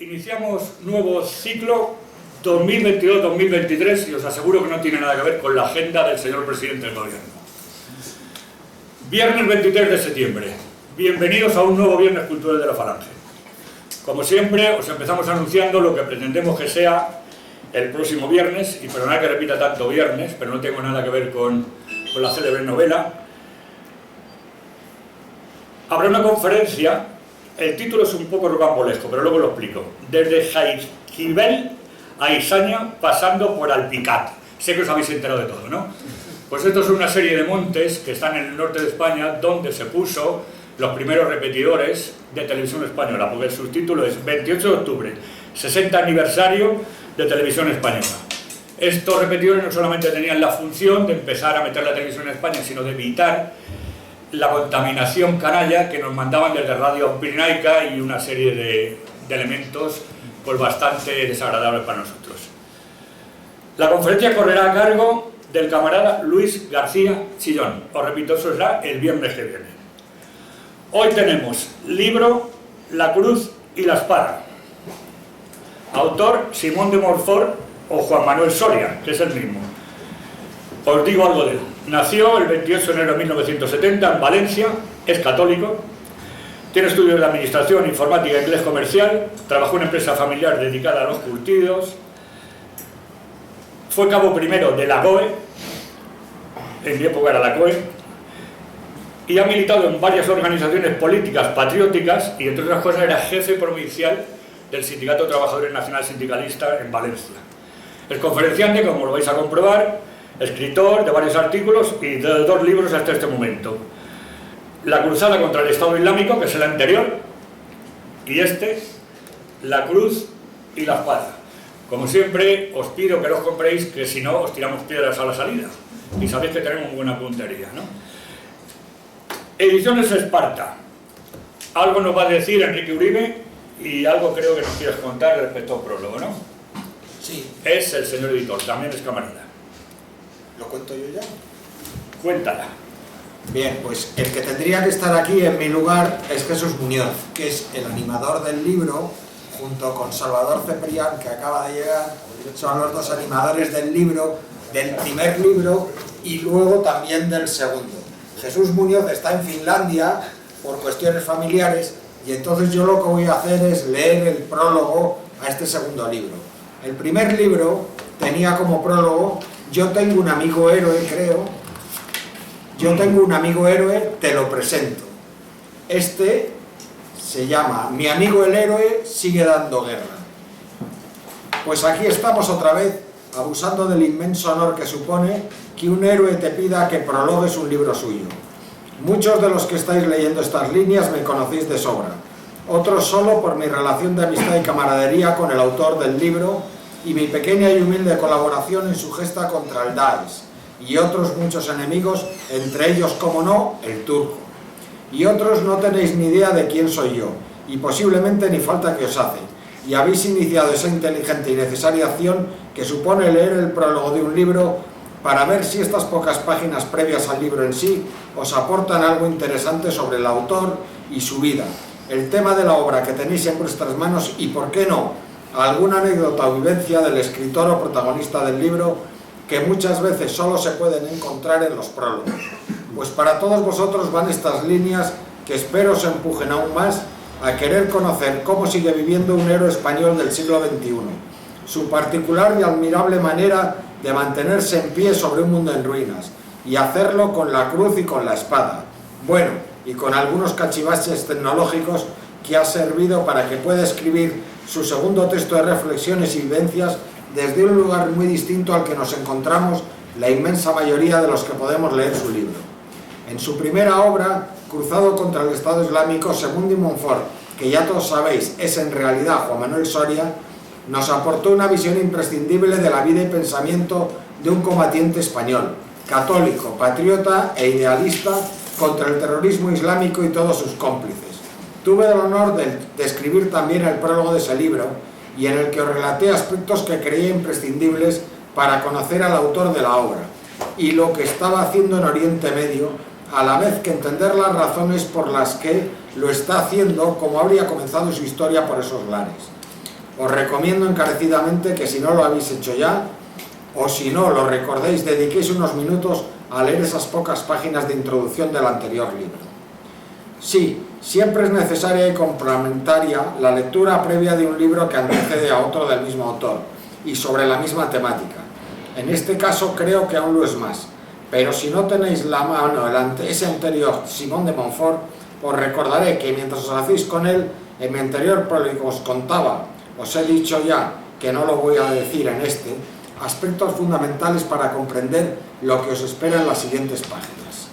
Iniciamos nuevo ciclo 2022-2023 y os aseguro que no tiene nada que ver con la agenda del señor presidente del gobierno. Viernes 23 de septiembre. Bienvenidos a un nuevo Viernes Cultural de la Falange. Como siempre, os empezamos anunciando lo que pretendemos que sea el próximo viernes, y perdonad que repita tanto viernes, pero no tengo nada que ver con la célebre novela. Habrá una conferencia. El título es un poco rocambolesco, pero luego lo explico. Desde Jaizkibel a Izaña, pasando por Alpicat. Sé que os habéis enterado de todo, ¿no? Pues esto es una serie de montes que están en el norte de España, donde se puso los primeros repetidores de televisión española, porque el subtítulo es 28 de octubre, 60 aniversario de televisión española. Estos repetidores no solamente tenían la función de empezar a meter la televisión en España, sino de evitar la contaminación canalla que nos mandaban desde Radio Pirenaica y una serie de elementos pues bastante desagradables para nosotros. La conferencia correrá a cargo del camarada Luis García Chillón. Os repito, eso será el viernes que viene. Hoy tenemos libro La Cruz y la Espada. Autor Simón de Montfort o Juan Manuel Soria, que es el mismo. Os digo algo de él. Nació el 28 de enero de 1970 en Valencia, es católico, tiene estudios de administración, informática e inglés comercial, trabajó en una empresa familiar dedicada a los curtidos, fue cabo primero de la GOE, en mi época era la GOE, y ha militado en varias organizaciones políticas patrióticas y entre otras cosas era jefe provincial del Sindicato de Trabajadores Nacional Sindicalista en Valencia. Es conferenciante, como lo vais a comprobar, escritor de varios artículos y de 2 libros hasta este momento. La cruzada contra el Estado Islámico, que es el anterior, y La Cruz y la Espada. Como siempre, os pido que los compréis, que si no, os tiramos piedras a la salida. Y sabéis que tenemos buena puntería, ¿no? Ediciones Esparta. Algo nos va a decir Enrique Uribe y algo creo que nos quieres contar respecto a un prólogo, ¿no? Sí. Es el señor editor, también es camarada. ¿Lo cuento yo ya? Cuéntala. Bien, pues el que tendría que estar aquí en mi lugar es Jesús Muñoz, que es el animador del libro, junto con Salvador Ceprián, que acaba de llegar. Son los 2 animadores del libro, del primer libro y luego también del segundo. Jesús Muñoz está en Finlandia por cuestiones familiares y entonces yo lo que voy a hacer es leer el prólogo a este segundo libro. El primer libro tenía como prólogo: yo tengo un amigo héroe, creo. Yo tengo un amigo héroe, te lo presento. Este se llama Mi amigo el héroe sigue dando guerra. Pues aquí estamos otra vez, abusando del inmenso honor que supone que un héroe te pida que prologues un libro suyo. Muchos de los que estáis leyendo estas líneas me conocéis de sobra. Otros solo por mi relación de amistad y camaradería con el autor del libro y mi pequeña y humilde colaboración en su gesta contra el Daesh y otros muchos enemigos, entre ellos, como no, el turco. Y otros no tenéis ni idea de quién soy yo, y posiblemente ni falta que os hace, y habéis iniciado esa inteligente y necesaria acción que supone leer el prólogo de un libro para ver si estas pocas páginas previas al libro en sí os aportan algo interesante sobre el autor y su vida, el tema de la obra que tenéis en vuestras manos y, por qué no, alguna anécdota o vivencia del escritor o protagonista del libro que muchas veces solo se pueden encontrar en los prólogos. Pues para todos vosotros van estas líneas que espero os empujen aún más a querer conocer cómo sigue viviendo un héroe español del siglo XXI, su particular y admirable manera de mantenerse en pie sobre un mundo en ruinas, y hacerlo con la cruz y con la espada. Bueno, y con algunos cachivaches tecnológicos que ha servido para que pueda escribir su segundo texto de reflexiones y vivencias desde un lugar muy distinto al que nos encontramos la inmensa mayoría de los que podemos leer su libro. En su primera obra, Cruzado contra el Estado Islámico, Simón de Montfort, que ya todos sabéis es en realidad Juan Manuel Soria, nos aportó una visión imprescindible de la vida y pensamiento de un combatiente español, católico, patriota e idealista contra el terrorismo islámico y todos sus cómplices. Tuve el honor de escribir también el prólogo de ese libro, y en el que os relaté aspectos que creía imprescindibles para conocer al autor de la obra y lo que estaba haciendo en Oriente Medio, a la vez que entender las razones por las que lo está haciendo, como habría comenzado su historia por esos lares. Os recomiendo encarecidamente que si no lo habéis hecho ya, o si no lo recordéis, dediquéis unos minutos a leer esas pocas páginas de introducción del anterior libro. Sí, siempre es necesaria y complementaria la lectura previa de un libro que antecede a otro del mismo autor y sobre la misma temática. En este caso creo que aún lo es más, pero si no tenéis la mano ese anterior, Simón de Montfort, os recordaré que mientras os hacéis con él, en mi anterior prólogo os contaba, os he dicho ya que no lo voy a decir en este, aspectos fundamentales para comprender lo que os espera en las siguientes páginas.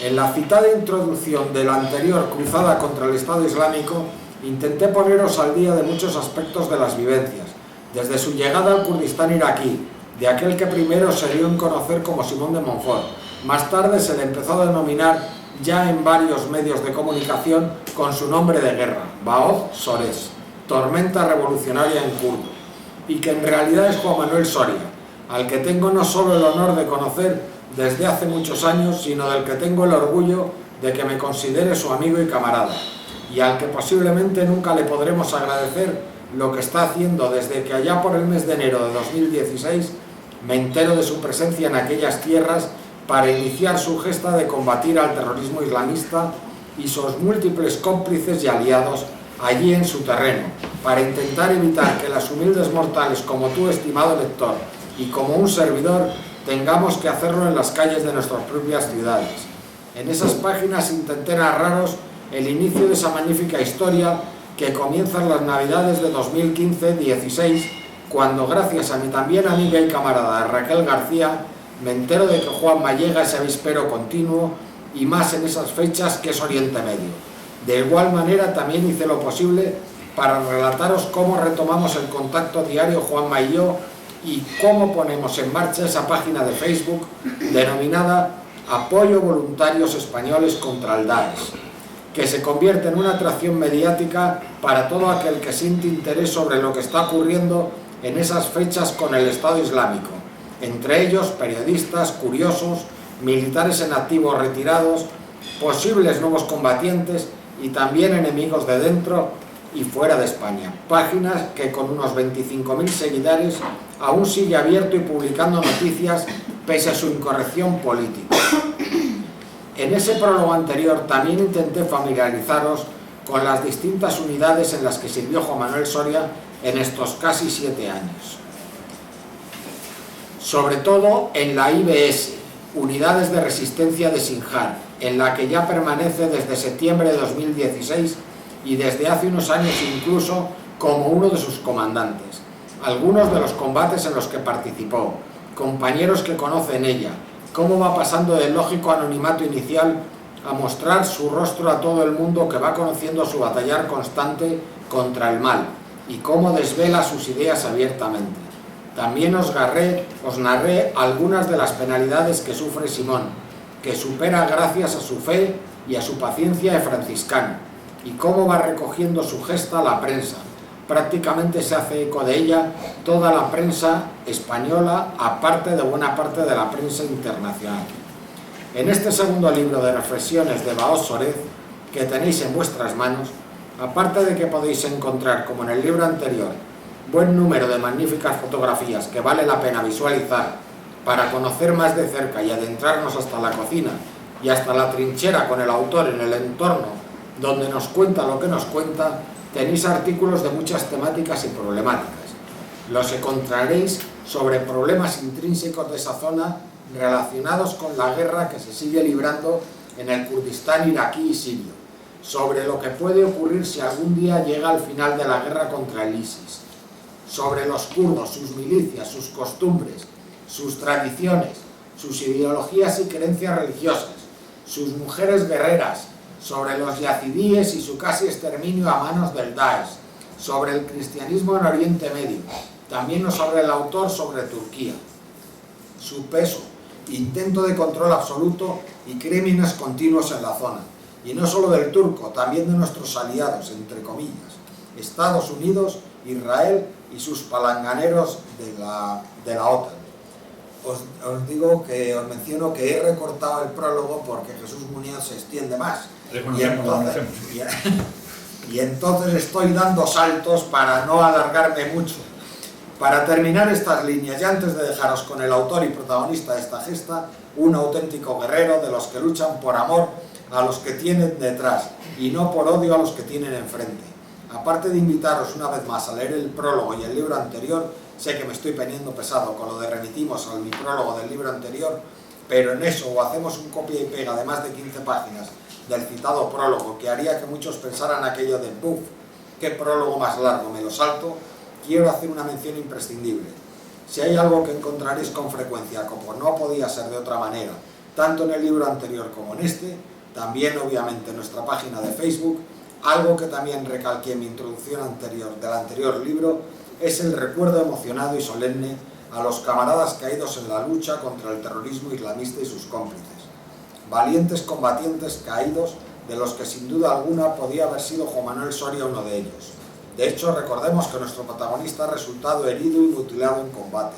En la citada introducción de la anterior cruzada contra el Estado Islámico, intenté poneros al día de muchos aspectos de las vivencias, desde su llegada al Kurdistán iraquí, de aquel que primero se dio en conocer como Simón de Montfort. Más tarde se le empezó a denominar ya en varios medios de comunicación con su nombre de guerra, Baoz Sores, tormenta revolucionaria en kurdo, y que en realidad es Juan Manuel Soria, al que tengo no solo el honor de conocer desde hace muchos años, sino del que tengo el orgullo de que me considere su amigo y camarada, y al que posiblemente nunca le podremos agradecer lo que está haciendo desde que allá por el mes de enero de 2016 me entero de su presencia en aquellas tierras para iniciar su gesta de combatir al terrorismo islamista y sus múltiples cómplices y aliados allí en su terreno, para intentar evitar que las humildes mortales como tú, estimado lector, y como un servidor, tengamos que hacerlo en las calles de nuestras propias ciudades. En esas páginas intenté narraros el inicio de esa magnífica historia que comienza en las Navidades de 2015-16, cuando gracias a mi también amiga y camarada Raquel García me entero de que Juanma llega a ese avispero continuo y más en esas fechas que es Oriente Medio. De igual manera también hice lo posible para relataros cómo retomamos el contacto diario Juanma y yo y cómo ponemos en marcha esa página de Facebook denominada Apoyo Voluntarios Españoles contra el Daesh, que se convierte en una atracción mediática para todo aquel que siente interés sobre lo que está ocurriendo en esas fechas con el Estado Islámico, entre ellos periodistas, curiosos, militares en activo retirados, posibles nuevos combatientes y también enemigos de dentro y fuera de España. Páginas que con unos 25.000 seguidores aún sigue abierto y publicando noticias pese a su incorrección política. En ese prólogo anterior también intenté familiarizaros con las distintas unidades en las que sirvió Juan Manuel Soria en estos casi 7 años. Sobre todo en la IBS, Unidades de Resistencia de Sinjar, en la que ya permanece desde septiembre de 2016 y desde hace unos años incluso como uno de sus comandantes. Algunos de los combates en los que participó, compañeros que conocen ella, cómo va pasando del lógico anonimato inicial a mostrar su rostro a todo el mundo que va conociendo su batallar constante contra el mal y cómo desvela sus ideas abiertamente. También os narré algunas de las penalidades que sufre Simón, que supera gracias a su fe y a su paciencia de franciscano, y cómo va recogiendo su gesta la prensa. Prácticamente se hace eco de ella toda la prensa española, aparte de buena parte de la prensa internacional. En este segundo libro de reflexiones de Baoz Sores, que tenéis en vuestras manos, aparte de que podéis encontrar, como en el libro anterior, buen número de magníficas fotografías que vale la pena visualizar para conocer más de cerca y adentrarnos hasta la cocina y hasta la trinchera con el autor en el entorno donde nos cuenta lo que nos cuenta, tenéis artículos de muchas temáticas y problemáticas. Los encontraréis sobre problemas intrínsecos de esa zona relacionados con la guerra que se sigue librando en el Kurdistán iraquí y sirio, sobre lo que puede ocurrir si algún día llega al final de la guerra contra el ISIS, sobre los kurdos, sus milicias, sus costumbres, sus tradiciones, sus ideologías y creencias religiosas, sus mujeres guerreras, sobre los yazidíes y su casi exterminio a manos del Daesh, sobre el cristianismo en Oriente Medio, también sobre el autor sobre Turquía, su peso, intento de control absoluto y crímenes continuos en la zona, y no solo del turco, también de nuestros aliados, entre comillas, Estados Unidos, Israel y sus palanganeros de la OTAN. Os digo que os menciono que he Y entonces estoy dando saltos para no alargarme mucho. Para terminar estas líneas, y antes de dejaros con el autor y protagonista de esta gesta, un auténtico guerrero de los que luchan por amor a los que tienen detrás y no por odio a los que tienen enfrente. Aparte de invitaros una vez más a leer el prólogo y el libro anterior, sé que me estoy poniendo pesado con lo de remitimos al prólogo del libro anterior, pero en eso o hacemos un copia y pega de más de 15 páginas del citado prólogo, que haría que muchos pensaran aquello de ¡buf! ¿Qué prólogo más largo? Me lo salto. Quiero hacer una mención imprescindible. Si hay algo que encontraréis con frecuencia, como no podía ser de otra manera, tanto en el libro anterior como en este, también obviamente en nuestra página de Facebook, algo que también recalqué en mi introducción anterior del anterior libro, es el recuerdo emocionado y solemne a los camaradas caídos en la lucha contra el terrorismo islamista y sus cómplices. Valientes combatientes caídos, de los que sin duda alguna podía haber sido Juan Manuel Soria uno de ellos. De hecho, recordemos que nuestro protagonista ha resultado herido y mutilado en combate.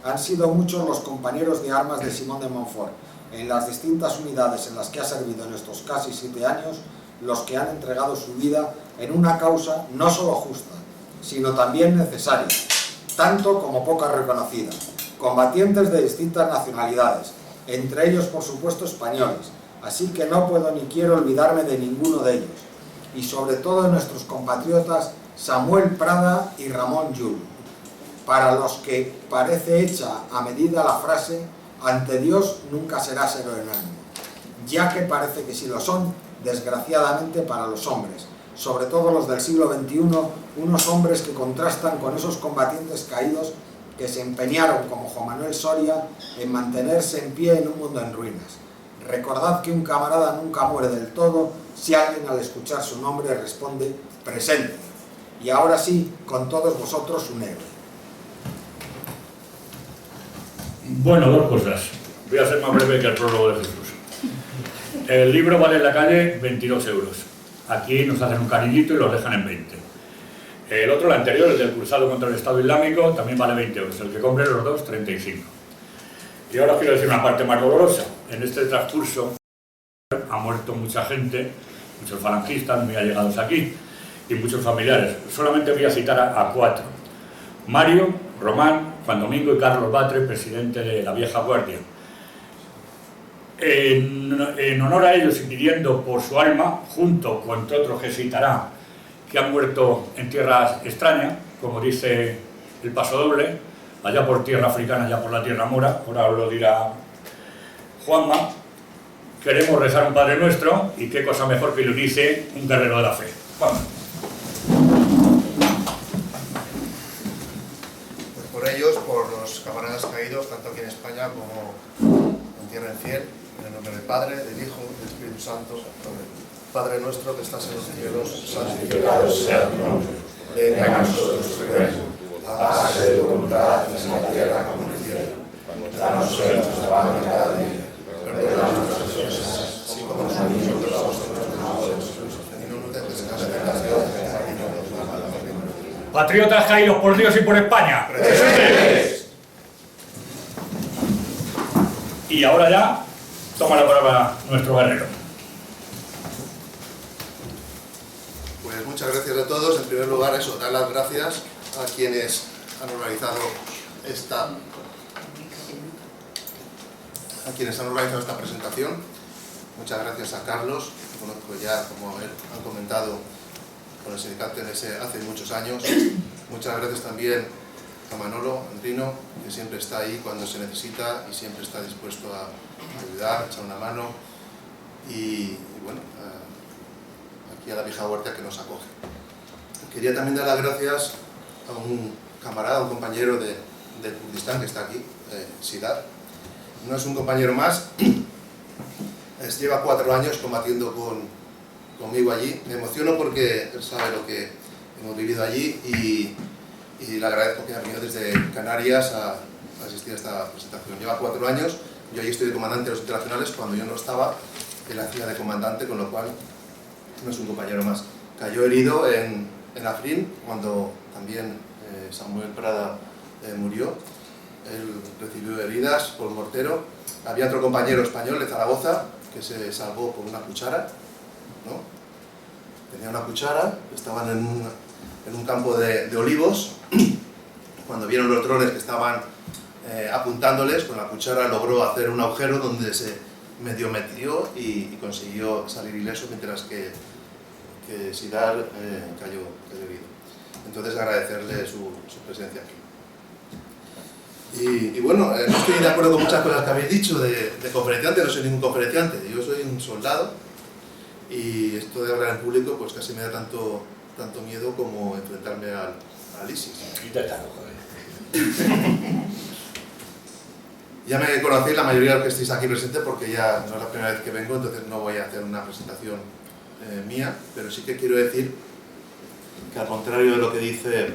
Han sido muchos los compañeros de armas de Simón de Montfort, en las distintas unidades en las que ha servido en estos casi 7 años, los que han entregado su vida en una causa no solo justa, sino también necesaria, tanto como poco reconocida. Combatientes de distintas nacionalidades, entre ellos por supuesto españoles, así que no puedo ni quiero olvidarme de ninguno de ellos, y sobre todo de nuestros compatriotas Samuel Prada y Ramón Llull, para los que parece hecha a medida la frase «Ante Dios nunca serás héroe en ánimo», ya que parece que sí lo son, desgraciadamente para los hombres, sobre todo los del siglo XXI, unos hombres que contrastan con esos combatientes caídos que se empeñaron, como Juan Manuel Soria, en mantenerse en pie en un mundo en ruinas. Recordad que un camarada nunca muere del todo si alguien al escuchar su nombre responde «presente». Y ahora sí, con todos vosotros un héroe. Bueno, dos cosas. Voy a ser más breve que el prólogo de Jesús. El libro vale en la calle 22 euros. Aquí nos hacen un cariñito y los dejan en 20. El otro, el anterior, el del cruzado contra el Estado Islámico, también vale 20 euros. El que compre los dos, 35. Y ahora os quiero decir una parte más dolorosa. En este transcurso ha muerto mucha gente, muchos falangistas muy allegados aquí, y muchos familiares. Solamente voy a citar a 4. Mario, Román, Juan Domingo y Carlos Batre, presidente de la Vieja Guardia. En honor a ellos y pidiendo por su alma, junto con otros que citará, que han muerto en tierras extrañas, como dice el Paso Doble, allá por tierra africana, allá por la tierra mora, ahora os lo dirá Juanma, queremos rezar un Padre Nuestro, y qué cosa mejor que lo dice un guerrero de la fe. Juanma. Pues por ellos, por los camaradas caídos, tanto aquí en España como en tierra en fiel, en el nombre del Padre, del Hijo, del Espíritu Santo, amén. Padre nuestro que estás en los cielos, santificado sea tu nombre. Venga a nosotros tu reino. Hágase tu voluntad en la tierra como en el cielo. Danos hoy nuestro pan de cada día. Perdona nuestras ofensas, así como nosotros perdonamos a nuestros deudores. Y no nos dejes caer en tentación, y no nos hagas mal. Patriotas caídos por Dios y por España. ¡Presentes! Y ahora ya toma la palabra nuestro guerrero. Pues muchas gracias a todos. En primer lugar, eso, dar las gracias a quienes han organizado esta presentación. Muchas gracias a Carlos, que conozco ya, como han comentado, con el sindicato hace muchos años. Muchas gracias también a Manolo Andrino, que siempre está ahí cuando se necesita y siempre está dispuesto a ayudar, a echar una mano. Y bueno, aquí a la Vieja Guardia que nos acoge. Quería también dar las gracias a un camarada, un compañero de Kurdistán que está aquí, Sidar. No es un compañero más, lleva 4 años combatiendo conmigo allí. Me emociono porque él sabe lo que hemos vivido allí y le agradezco que haya venido desde Canarias a asistir a esta presentación. Lleva 4 años, yo allí estoy de comandante de los internacionales, cuando yo no estaba, él hacía de comandante, con lo cual no es un compañero más. Cayó herido en Afrin, cuando también Samuel Prada murió. Él recibió heridas por mortero. Había otro compañero español de Zaragoza que se salvó por una cuchara, ¿no? tenía una cuchara, estaban en un campo de olivos. Cuando vieron los drones que estaban apuntándoles, con la cuchara logró hacer un agujero donde se medio metió y consiguió salir ileso, mientras que Sidar cayó herido. Entonces agradecerle su presencia aquí. Y bueno, no estoy de acuerdo con muchas cosas que habéis dicho de conferenciante, no soy ningún conferenciante, yo soy un soldado y esto de hablar en público pues casi me da tanto miedo como enfrentarme al ISIS. Inténtalo, joder. Ya me conocéis la mayoría de los que estáis aquí presentes porque ya no es la primera vez que vengo, entonces no voy a hacer una presentación mía, pero sí que quiero decir que al contrario de lo que dice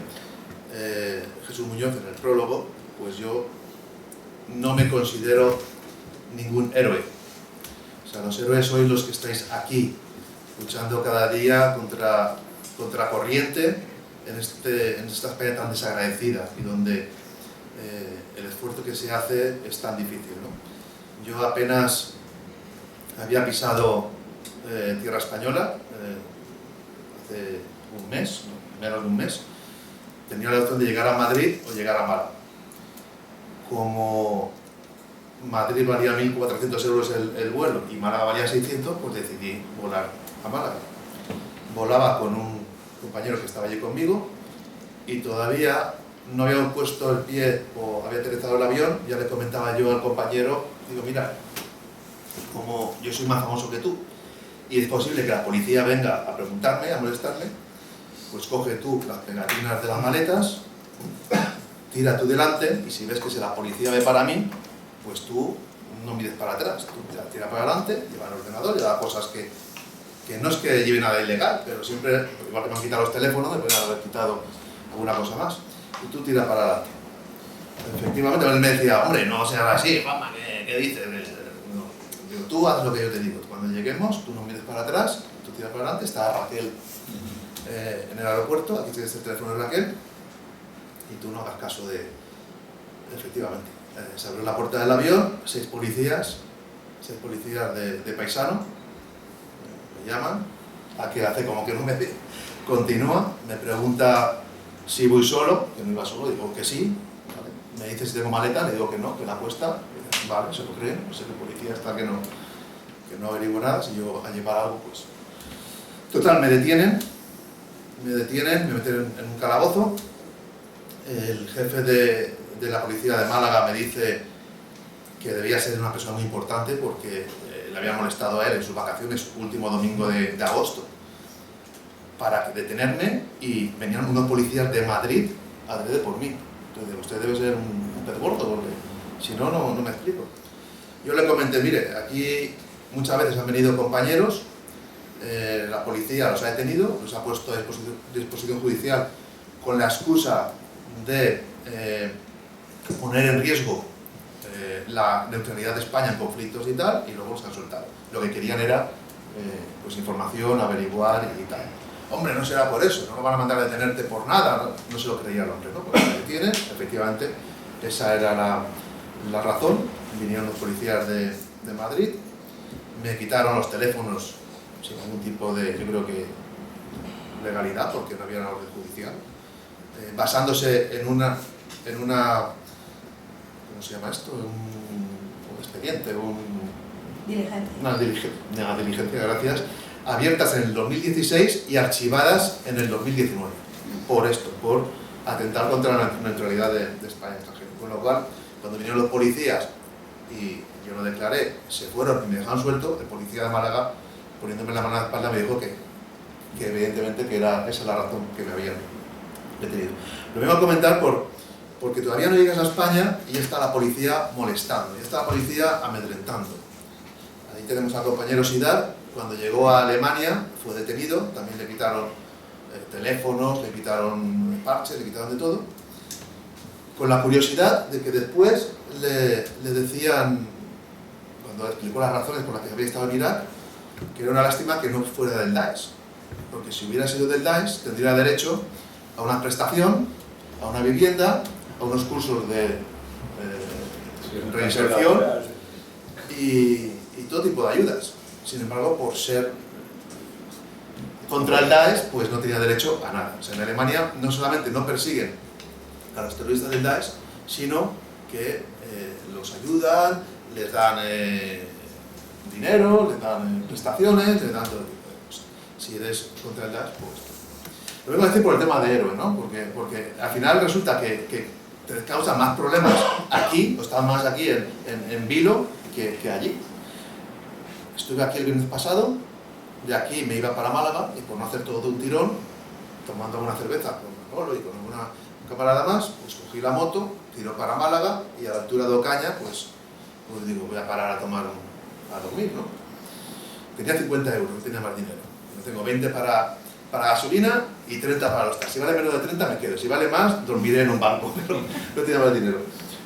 Jesús Muñoz en el prólogo, pues yo no me considero ningún héroe. O sea, los héroes sois los que estáis aquí, luchando cada día contra corriente en esta España tan desagradecida y donde el esfuerzo que se hace es tan difícil, ¿no? Yo apenas había pisado tierra española hace un mes, menos de un mes. Tenía la opción de llegar a Madrid o llegar a Málaga. Como Madrid valía 1.400 euros el vuelo y Málaga valía 600, pues decidí volar a Málaga. Volaba con un compañero que estaba allí conmigo y todavía no habíamos puesto el pie o había aterrizado el avión. Ya le comentaba yo al compañero, digo, mira, como yo soy más famoso que tú y es posible que la policía venga a preguntarme, a molestarme, pues coge tú las pegatinas de las maletas, tira tú delante y si ves que si la policía ve para mí, pues tú no mires para atrás, tú tira para adelante, lleva el ordenador, lleva cosas que no es que lleve nada ilegal, pero siempre, igual que me han quitado los teléfonos, me pueden haber quitado alguna cosa más, y tú tira para adelante. Efectivamente, él me decía, hombre, no seas así, mamá, ¿qué dices? No. Digo, tú haz lo que yo te digo, cuando lleguemos, tú no mires para atrás, tú tiras para adelante, está Raquel en el aeropuerto, aquí tienes el teléfono de Raquel, y tú no hagas caso de... Efectivamente, se abrió la puerta del avión, 6 policías de paisano, me llaman, a que hace como que no me ve, continúa, me pregunta si voy solo, que no iba solo, digo que sí, ¿vale? Me dice si tengo maleta, le digo que no, que la cuesta, vale, se lo creen, no sé qué policía está que no averiguo nada, si yo a llevar algo, pues... Total, me detienen, me meten en un calabozo. El jefe de la policía de Málaga me dice que debía ser una persona muy importante porque le había molestado a él en sus vacaciones, último domingo de agosto, para detenerme, y venían unos policías de Madrid adrede por mí. Entonces, usted debe ser un pez gordo, porque si no, no me explico. Yo le comenté, mire, aquí muchas veces han venido compañeros, la policía los ha detenido, los ha puesto a disposición judicial con la excusa de poner en riesgo la neutralidad de España en conflictos y tal, y luego los han soltado. Lo que querían era pues información, averiguar y tal. Hombre, no será por eso, no lo van a mandar a detenerte por nada, no se lo creía el hombre, ¿no? Pues lo detienen, efectivamente, esa era la razón. Vinieron los policías de Madrid, me quitaron los teléfonos sin ningún tipo de, yo creo que, legalidad, porque no había una orden judicial, basándose en una, ¿cómo se llama esto? Un expediente, una diligencia, gracias, abiertas en el 2016 y archivadas en el 2019, por esto, por atentar contra la neutralidad de España extranjera. Con lo cual, cuando vinieron los policías y yo lo declaré, se fueron y me dejaron suelto, el policía de Málaga, poniéndome la mano a la espalda, me dijo que evidentemente que era esa la razón que me habían detenido. Lo vengo a comentar porque todavía no llegas a España y está la policía molestando, y está la policía amedrentando. Ahí tenemos al compañero Sidar. Cuando llegó a Alemania fue detenido, también le quitaron teléfonos, le quitaron parches, le quitaron de todo, con la curiosidad de que después le decían, cuando explicó las razones por las que había estado en Irak, que era una lástima que no fuera del Daesh, porque si hubiera sido del Daesh tendría derecho a una prestación, a una vivienda, a unos cursos de reinserción y todo tipo de ayudas. Sin embargo, por ser contra el Daesh, pues no tenía derecho a nada. O sea, en Alemania no solamente no persiguen a los terroristas del Daesh, sino que los ayudan, les dan dinero, les dan prestaciones, les dan todo tipo de cosas. Si eres contra el Daesh, pues... Lo vengo a decir por el tema de héroe, ¿no? Porque al final resulta que te causa más problemas aquí, o están más aquí en Vilo que allí. Estuve aquí el viernes pasado, de aquí me iba para Málaga y por no hacer todo de un tirón, tomando una cerveza con Manolo y con alguna camarada más, pues cogí la moto, tiró para Málaga y a la altura de Ocaña, pues digo, voy a parar a dormir, ¿no? Tenía 50 euros, no tenía más dinero. Yo tengo 20 para gasolina y 30 para los taxis. Si vale menos de 30 me quedo, si vale más dormiré en un banco, pero no tenía más dinero.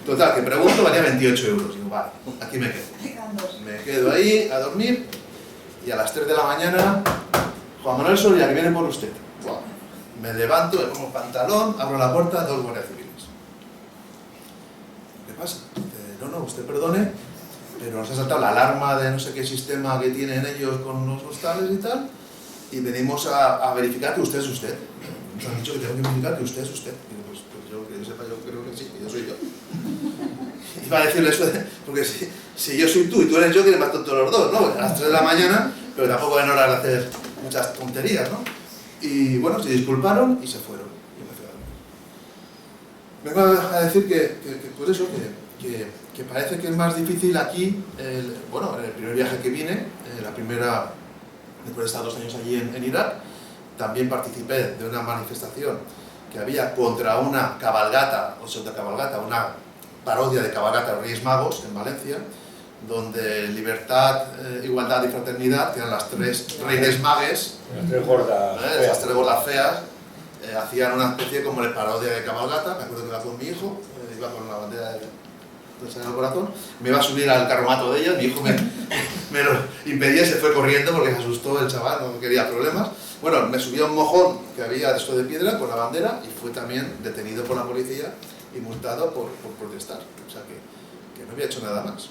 Total, que pregunto, valía 28 euros. Digo, vale, aquí me quedo. Me quedo ahí a dormir y a las 3 de la mañana, Juan Manuel Soria, que viene por usted. Wow. Me levanto, me pongo pantalón, abro la puerta, 2 guardias civiles. ¿Qué pasa? No, usted perdone, pero nos ha saltado la alarma de no sé qué sistema que tienen ellos con los hostales y tal, y venimos a verificar que usted es usted. Nos han dicho que tengo que verificar que usted es usted. Digo, pues yo que yo sepa, yo creo que sí, que yo soy yo. Iba a decirle eso, porque si yo soy tú y tú eres yo, tienes más tontos los dos, ¿no? A las 3 de la mañana, pero tampoco en hora de hacer muchas tonterías, ¿no? Y bueno, se disculparon y se fueron. Vengo a decir pues eso, que parece que es más difícil aquí, bueno, en el primer viaje que vine, después de estar 2 años allí en Irak, también participé de una manifestación que había contra una cabalgata, o pseudo-cabalgata, una parodia de cabalgata de Reyes Magos en Valencia, donde libertad, igualdad y fraternidad, que eran las 3 Reyes Magues, las 3 gordas, las 3 gordas feas, hacían una especie como de parodia de cabalgata. Me acuerdo que iba con mi hijo, iba con la bandera del Sagrado Corazón, me iba a subir al carromato de ella, mi hijo me lo impedía y se fue corriendo porque se asustó el chaval, no quería problemas. Bueno, me subí a un mojón que había de esto de piedra con la bandera y fue también detenido por la policía y multado por protestar, o sea que no había hecho nada más.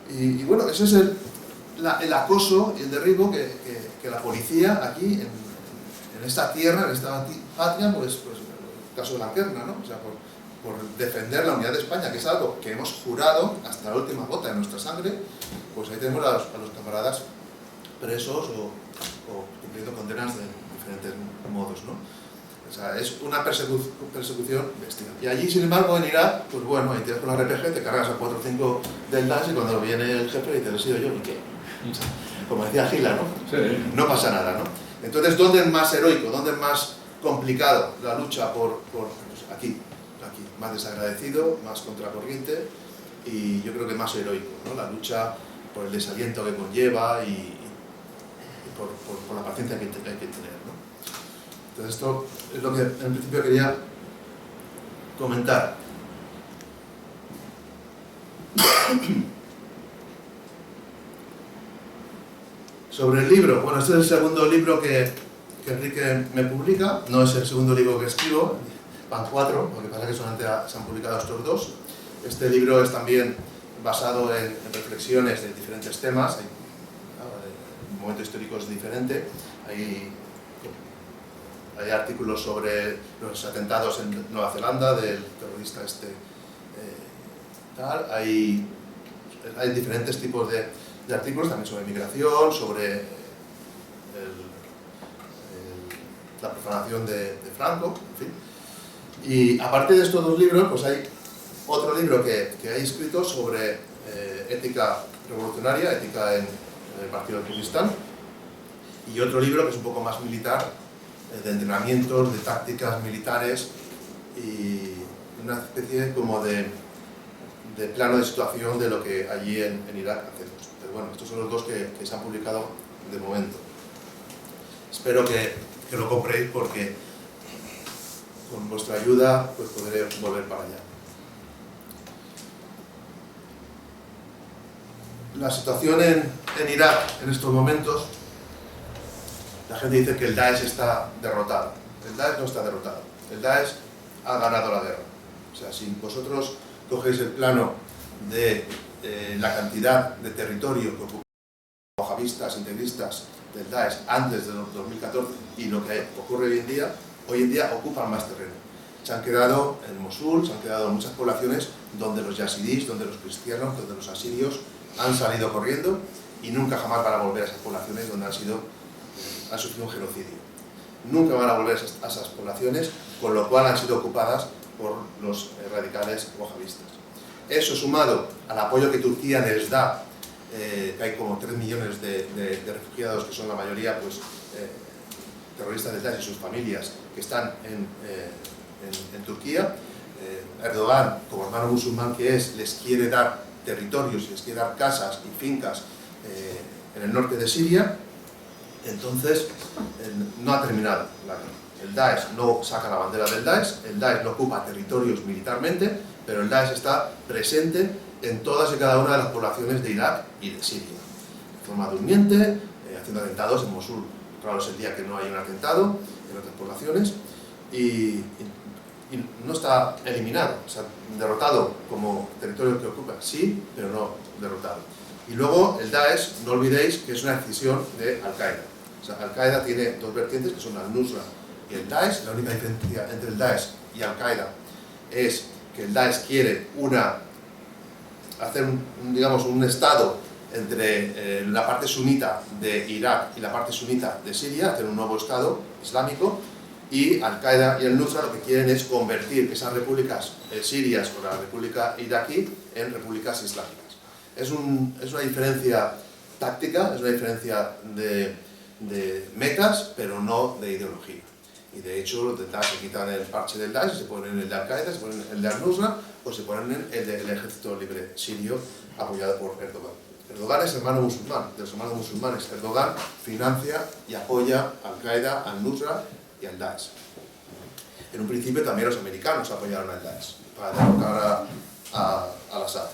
Y bueno, ese es el acoso y el derribo que la policía aquí, en esta tierra, en esta patria, pues el caso de la Anquerna, ¿no? O sea, por defender la unidad de España, que es algo que hemos jurado hasta la última gota de nuestra sangre, pues ahí tenemos a los camaradas presos o cumpliendo condenas de diferentes modos, ¿no? O sea, es una persecución bestial. Y allí, sin embargo, en Irak, pues bueno, ahí tienes con la RPG, te cargas a 4 o 5 del Daesh y cuando viene el jefe dice, he sido yo, ¿y qué? O sea, como decía Gila, ¿no? Sí. No pasa nada, ¿no? Entonces, ¿dónde es más heroico? ¿Dónde es más complicado la lucha por pues aquí, más desagradecido, más contracorriente y yo creo que más heroico, ¿no? La lucha por el desaliento que conlleva y por la paciencia que hay que tener, ¿no? Entonces esto es lo que en principio quería comentar. Sobre el libro, bueno, este es el segundo libro que Enrique me publica, no es el segundo libro que escribo, van 4, lo que pasa es que solamente se han publicado estos 2. Este libro es también basado en reflexiones de diferentes temas, hay momentos históricos diferentes, hay artículos sobre los atentados en Nueva Zelanda del terrorista hay diferentes tipos de artículos también sobre migración, sobre la profanación de Franco, en fin. Y aparte de estos 2 libros, pues hay otro libro que hay escrito sobre ética revolucionaria, ética en el Partido del Kurdistán, y otro libro que es un poco más militar, de entrenamientos, de tácticas militares y una especie como de plano de situación de lo que allí en Irak hacemos. Pero bueno, estos son los 2 que se han publicado de momento. Espero que lo compréis porque con vuestra ayuda pues podré volver para allá. La situación en Irak en estos momentos, la gente dice que el Daesh está derrotado. El Daesh no está derrotado. El Daesh ha ganado la guerra. O sea, si vosotros cogéis el plano de la cantidad de territorio que ocupan wahabistas, integristas del Daesh antes del 2014 y lo que ocurre hoy en día ocupan más terreno. Se han quedado en Mosul, se han quedado en muchas poblaciones donde los yazidíes, donde los cristianos, donde los asirios han salido corriendo y nunca jamás van a volver a esas poblaciones donde han sufrido un genocidio. Nunca van a volver a esas poblaciones, con lo cual han sido ocupadas por los radicales wahabistas. Eso sumado al apoyo que Turquía les da, que hay como 3 millones de refugiados, que son la mayoría pues, terroristas del Daesh y sus familias, que están en Turquía. Erdogan, como hermano musulmán que es, les quiere dar territorios, les quiere dar casas y fincas en el norte de Siria. Entonces, no ha terminado la guerra. El Daesh no saca la bandera del Daesh, el Daesh no ocupa territorios militarmente, pero el Daesh está presente en todas y cada una de las poblaciones de Irak y de Siria. De forma durmiente, haciendo atentados en Mosul. Claro, es el día que no hay un atentado en otras poblaciones. Y no está eliminado, o sea, derrotado como territorio que ocupa, sí, pero no derrotado. Y luego el Daesh, no olvidéis que es una decisión de Al-Qaeda. O sea, Al-Qaeda tiene dos vertientes, que son Al-Nusra y el Daesh. La única diferencia entre el Daesh y Al-Qaeda es que el Daesh quiere hacer un estado entre la parte sunita de Irak y la parte sunita de Siria, hacer un nuevo estado islámico, y Al-Qaeda y el Nusra lo que quieren es convertir esas repúblicas sirias o la república iraquí en repúblicas islámicas. Es una diferencia táctica, es una diferencia de metas, pero no de ideología. Y de hecho los del Daesh se quitan el parche del Daesh, se ponen el de Al-Qaeda, se ponen el de Al-Nusra o se ponen el del Ejército Libre Sirio apoyado por Erdogan. Erdogan es hermano musulmán, de los hermanos musulmanes. Erdogan financia y apoya a Al-Qaeda, al-Nusra y al Daesh. En un principio también los americanos apoyaron al Daesh para derrocar al-Assad.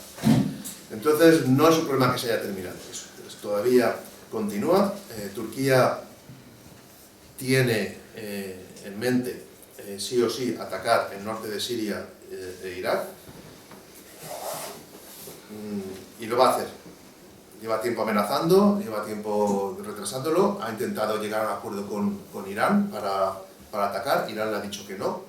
Entonces no es un problema que se haya terminado eso. Todavía continúa. Turquía tiene en mente sí o sí atacar el norte de Siria e Irak y lo va a hacer. Lleva tiempo amenazando, lleva tiempo retrasándolo, ha intentado llegar a un acuerdo con Irán para atacar. Irán le ha dicho que no,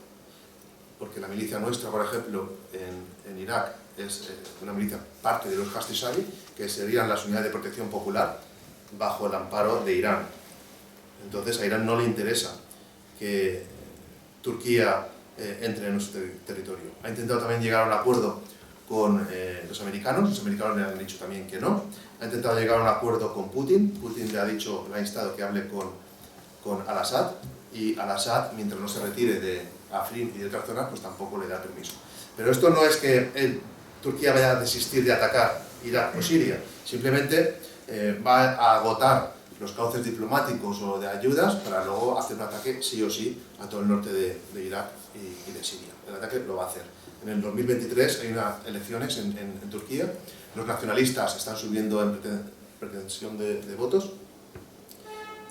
porque la milicia nuestra, por ejemplo, en Irak es una milicia parte de los Hashtisabi, que serían las unidades de protección popular bajo el amparo de Irán. Entonces a Irán no le interesa que Turquía entre en nuestro territorio. Ha intentado también llegar a un acuerdo con los americanos le han dicho también que no. Ha intentado llegar a un acuerdo con Putin le ha instado que hable con Al-Assad, y Al-Assad, mientras no se retire de Afrin y de otras zonas, pues tampoco le da permiso. Pero esto no es que Turquía vaya a desistir de atacar Irak o Siria, simplemente va a agotar los cauces diplomáticos o de ayudas para luego hacer un ataque sí o sí a todo el norte de Irak y de Siria. El ataque lo va a hacer. En el 2023 hay unas elecciones en Turquía, los nacionalistas están subiendo en pretensión de votos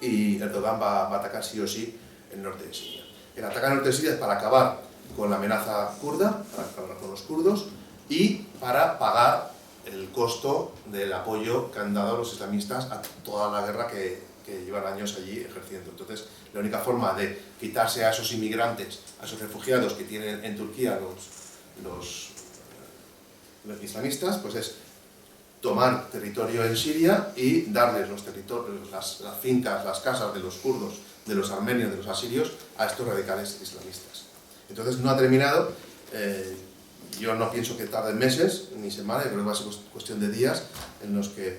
y Erdogan va a atacar sí o sí el norte de Siria. El ataque al norte de Siria es para acabar con la amenaza kurda, para acabar con los kurdos y para pagar el costo del apoyo que han dado los islamistas a toda la guerra que llevan años allí ejerciendo. Entonces, la única forma de quitarse a esos inmigrantes, a esos refugiados que tienen en Turquía los islamistas, pues es tomar territorio en Siria y darles los territorios, las fincas, las casas de los kurdos, de los armenios, de los asirios, a estos radicales islamistas. Entonces no ha terminado. Yo no pienso que tarden meses ni semanas, creo que va a ser cuestión de días en los que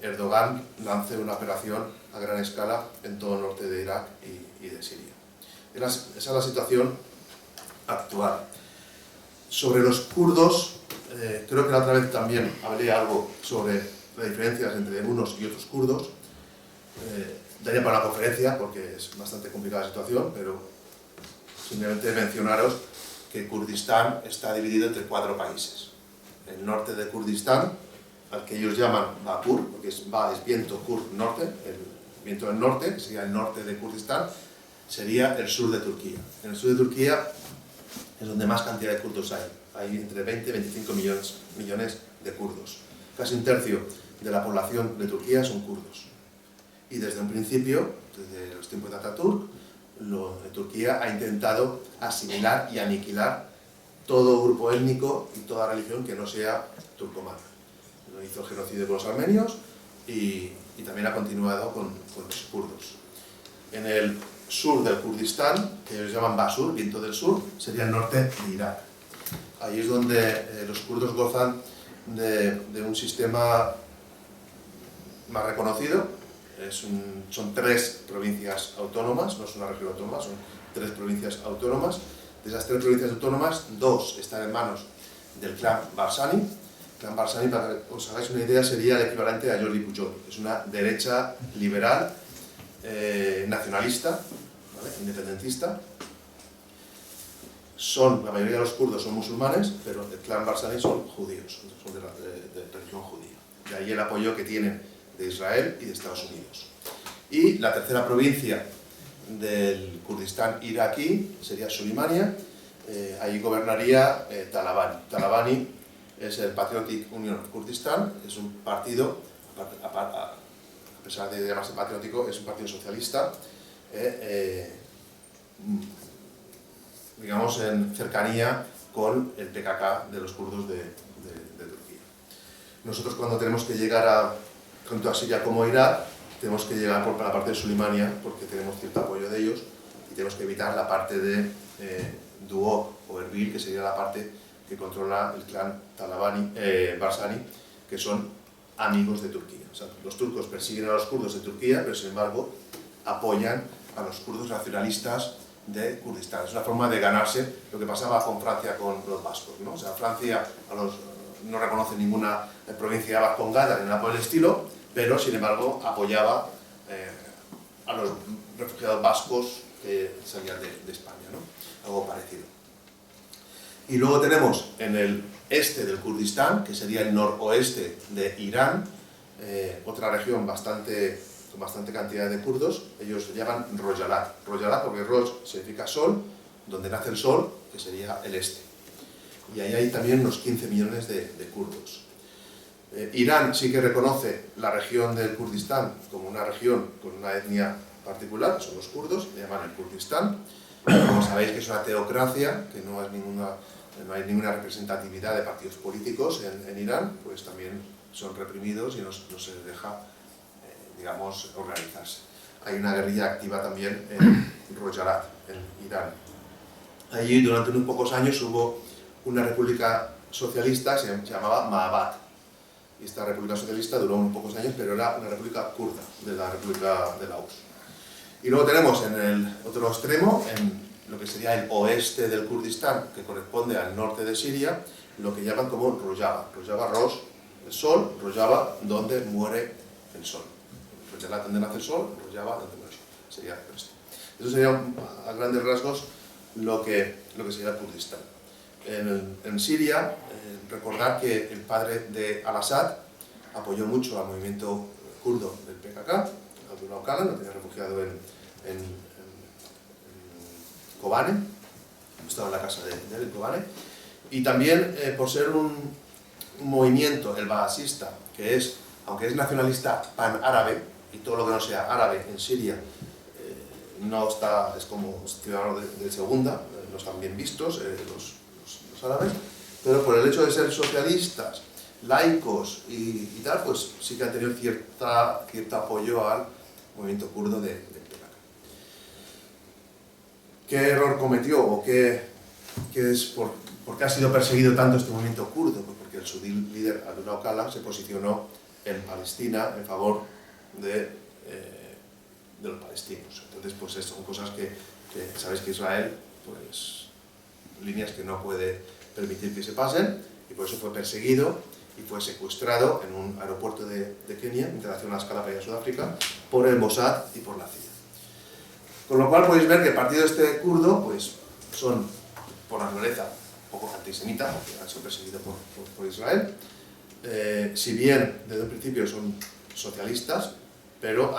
Erdogan lance una operación a gran escala en todo el norte de Irak y de Siria. Esa es la situación actual. Sobre los kurdos, creo que la otra vez también hablé algo sobre las diferencias entre unos y otros kurdos. Daría para una conferencia porque es bastante complicada la situación, pero simplemente mencionaros que Kurdistán está dividido entre 4 países. El norte de Kurdistán, al que ellos llaman Bakur, porque es viento, Kur, norte, el viento del norte, que sería el norte de Kurdistán, sería el sur de Turquía. En el sur de Turquía es donde más cantidad de kurdos hay. Hay entre 20 y 25 millones de kurdos. Casi un tercio de la población de Turquía son kurdos. Y desde un principio, desde los tiempos de Atatürk, Turquía ha intentado asimilar y aniquilar todo grupo étnico y toda religión que no sea turcomana. Hizo el genocidio con los armenios y también ha continuado con los kurdos. En el sur del Kurdistán, que ellos llaman Basur, viento del sur, sería el norte de Irak. Ahí es donde los kurdos gozan de un sistema más reconocido. Son 3 provincias autónomas, no es una región autónoma, son 3 provincias autónomas. De esas 3 provincias autónomas, 2 están en manos del clan Barzani. El clan Barzani, para que os hagáis una idea, sería el equivalente a Jordi Pujol. Es una derecha liberal, nacionalista, ¿vale? Independentista. La mayoría de los kurdos son musulmanes, pero el clan Barzani son judíos, son de religión judía. De ahí el apoyo que tienen de Israel y de Estados Unidos. Y la tercera provincia del Kurdistán iraquí sería Suleimania. Ahí gobernaría Talabani. Talabani es el Patriotic Union of Kurdistan, es un partido, a pesar de llamarse patriótico, es un partido socialista, digamos en cercanía con el PKK de los kurdos de Turquía. Nosotros, cuando tenemos que llegar tanto a Siria como a Irak, tenemos que llegar por la parte de Suleimania porque tenemos cierto apoyo de ellos y tenemos que evitar la parte de Duhok o Erbil, que sería la parte que controla el clan Barzani, que son amigos de Turquía. O sea, los turcos persiguen a los kurdos de Turquía, pero sin embargo apoyan a los kurdos nacionalistas de Kurdistán. Es una forma de ganarse lo que pasaba con Francia con los vascos, ¿no? O sea, Francia no reconoce ninguna provincia vascongada ni nada por el estilo, pero sin embargo apoyaba a los refugiados vascos que salían de España, ¿no? Algo parecido. Y luego tenemos en el este del Kurdistán, que sería el noroeste de Irán, otra región con bastante cantidad de kurdos. Ellos se llaman Rojalat. Rojalat porque Roj significa sol, donde nace el sol, que sería el este. Y ahí hay también unos 15 millones de kurdos. Irán sí que reconoce la región del Kurdistán como una región con una etnia particular, son los kurdos, le llaman el Kurdistán. Como sabéis que es una teocracia, que no hay ninguna representatividad de partidos políticos en Irán, pues también son reprimidos y no se les deja, digamos, organizarse. Hay una guerrilla activa también en Rojalat, en Irán. Allí durante unos pocos años hubo una república socialista, se llamaba Mahabad. Y esta república socialista duró unos pocos años, pero era una república kurda, de la república de la URSS. Y luego tenemos en el otro extremo, en lo que sería el oeste del Kurdistán, que corresponde al norte de Siria, lo que llaman como Rojava. Rojava, Rosh, el sol, Rojava, donde muere el sol. Rojava, donde nace el sol, Rojava, donde muere el sol. Sería esto. Eso sería, a grandes rasgos, lo que sería el Kurdistán. En Siria, recordar que el padre de al-Assad apoyó mucho al movimiento kurdo del PKK, Abdullah Öcalan, lo tenía refugiado en Kobane, estaba en la casa de él en Kobane, y también por ser un movimiento, el baasista, que es, aunque es nacionalista pan-árabe, y todo lo que no sea árabe en Siria no está, es como ciudadanos de segunda, no están bien vistos los árabes, pero por el hecho de ser socialistas, laicos y tal, pues sí que han tenido cierto apoyo al movimiento kurdo de PKK. ¿Qué error cometió o por qué ha sido perseguido tanto este movimiento kurdo? Pues porque su líder, Abdullah Öcalan, se posicionó en Palestina en favor de los palestinos. Entonces, pues son cosas que sabéis que Israel, pues líneas que no puede permitir que se pasen, y por eso fue perseguido y fue secuestrado en un aeropuerto de Kenia, internacional a escala para ir a Sudáfrica, por el Mossad y por la CIA. Con lo cual podéis ver que el partido este kurdo, pues son por naturaleza un poco antisemitas, porque han sido perseguidos por Israel. Si bien desde el principio son socialistas, pero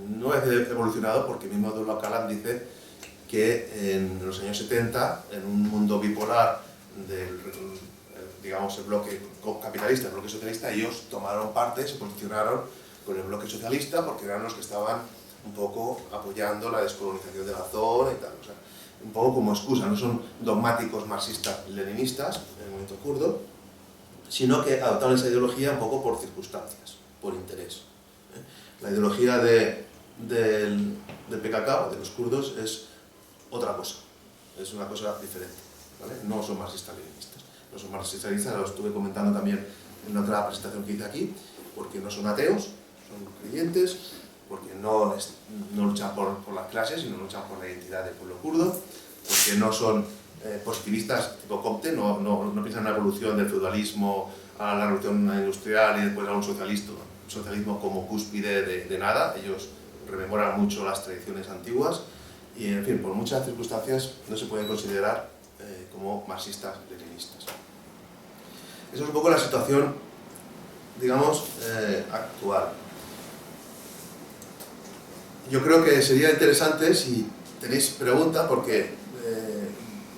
no es evolucionado, porque mismo Abdullah Öcalan dice que en los años 70, en un mundo bipolar digamos el bloque capitalista, el bloque socialista, ellos tomaron parte, se posicionaron con el bloque socialista, porque eran los que estaban un poco apoyando la descolonización de la zona y tal. O sea, un poco como excusa, no son dogmáticos marxistas-leninistas en el movimiento kurdo, sino que adoptaron esa ideología un poco por circunstancias, por interés. La ideología del PKK, de los kurdos, es otra cosa, es una cosa diferente, ¿vale? No son marxistas-leninistas. No son marxistas-leninistas, lo estuve comentando también en otra presentación que hice aquí, porque no son ateos, son creyentes, porque no luchan por las clases, sino luchan por la identidad del pueblo kurdo, porque no son positivistas tipo Comte, no piensan en la evolución del feudalismo a la revolución industrial y después a un socialismo como cúspide de nada. Ellos rememoran mucho las tradiciones antiguas y, en fin, por muchas circunstancias no se pueden considerar como marxistas-leninistas. Esa es un poco la situación, digamos, actual. Yo creo que sería interesante, si tenéis pregunta, porque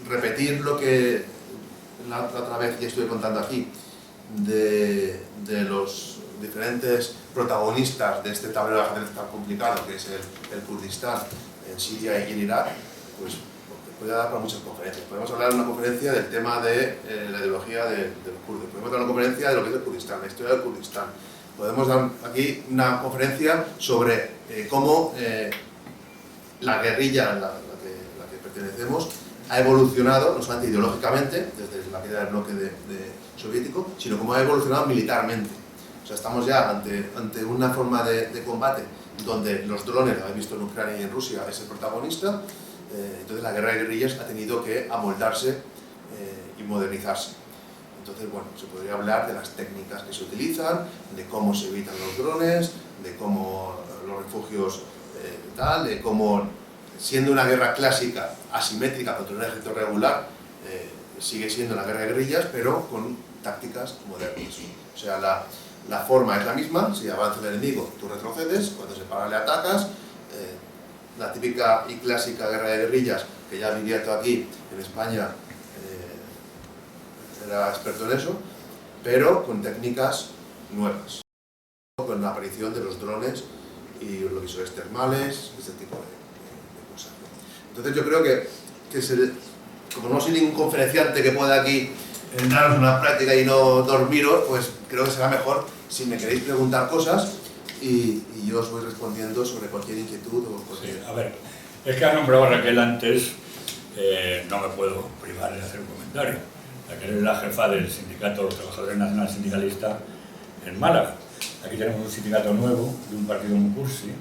repetir lo que la otra vez ya estuve contando aquí, de los diferentes protagonistas de este tablero de ajedrez tan complicado que es el Kurdistán en Siria y en Irak, pues puede dar para muchas conferencias. Podemos hablar en una conferencia del tema de la ideología de los kurdos, podemos dar una conferencia de lo que es el Kurdistán, la historia del Kurdistán. Podemos dar aquí una conferencia sobre cómo la guerrilla a la que pertenecemos ha evolucionado, no solamente ideológicamente, desde la caída del bloque soviético, sino cómo ha evolucionado militarmente. O sea, estamos ya ante una forma de combate donde los drones, lo habéis visto en Ucrania y en Rusia, es el protagonista. Entonces la guerra de guerrillas ha tenido que amoldarse y modernizarse. Entonces, bueno, se podría hablar de las técnicas que se utilizan, de cómo se evitan los drones, de cómo los refugios tal, de cómo, siendo una guerra clásica, asimétrica contra un ejército regular, sigue siendo la guerra de guerrillas, pero con tácticas modernas. O sea, la forma es la misma, si avanza el enemigo, tú retrocedes, cuando se para le atacas. La típica y clásica guerra de guerrillas, que ya Viriato aquí en España era experto en eso, pero con técnicas nuevas, con la aparición de los drones y los visores termales, este tipo de cosas. Entonces yo creo que como no soy ningún conferenciante que pueda aquí daros una práctica y no dormiros, pues creo que será mejor si me queréis preguntar cosas y yo os voy respondiendo sobre cualquier inquietud o cualquier... Sí, a ver, es que ha nombrado a Raquel antes, no me puedo privar de hacer un comentario. Raquel es la jefa del Sindicato de los Trabajadores Nacional Sindicalista en Málaga. Aquí tenemos un sindicato nuevo de un partido muy cursi,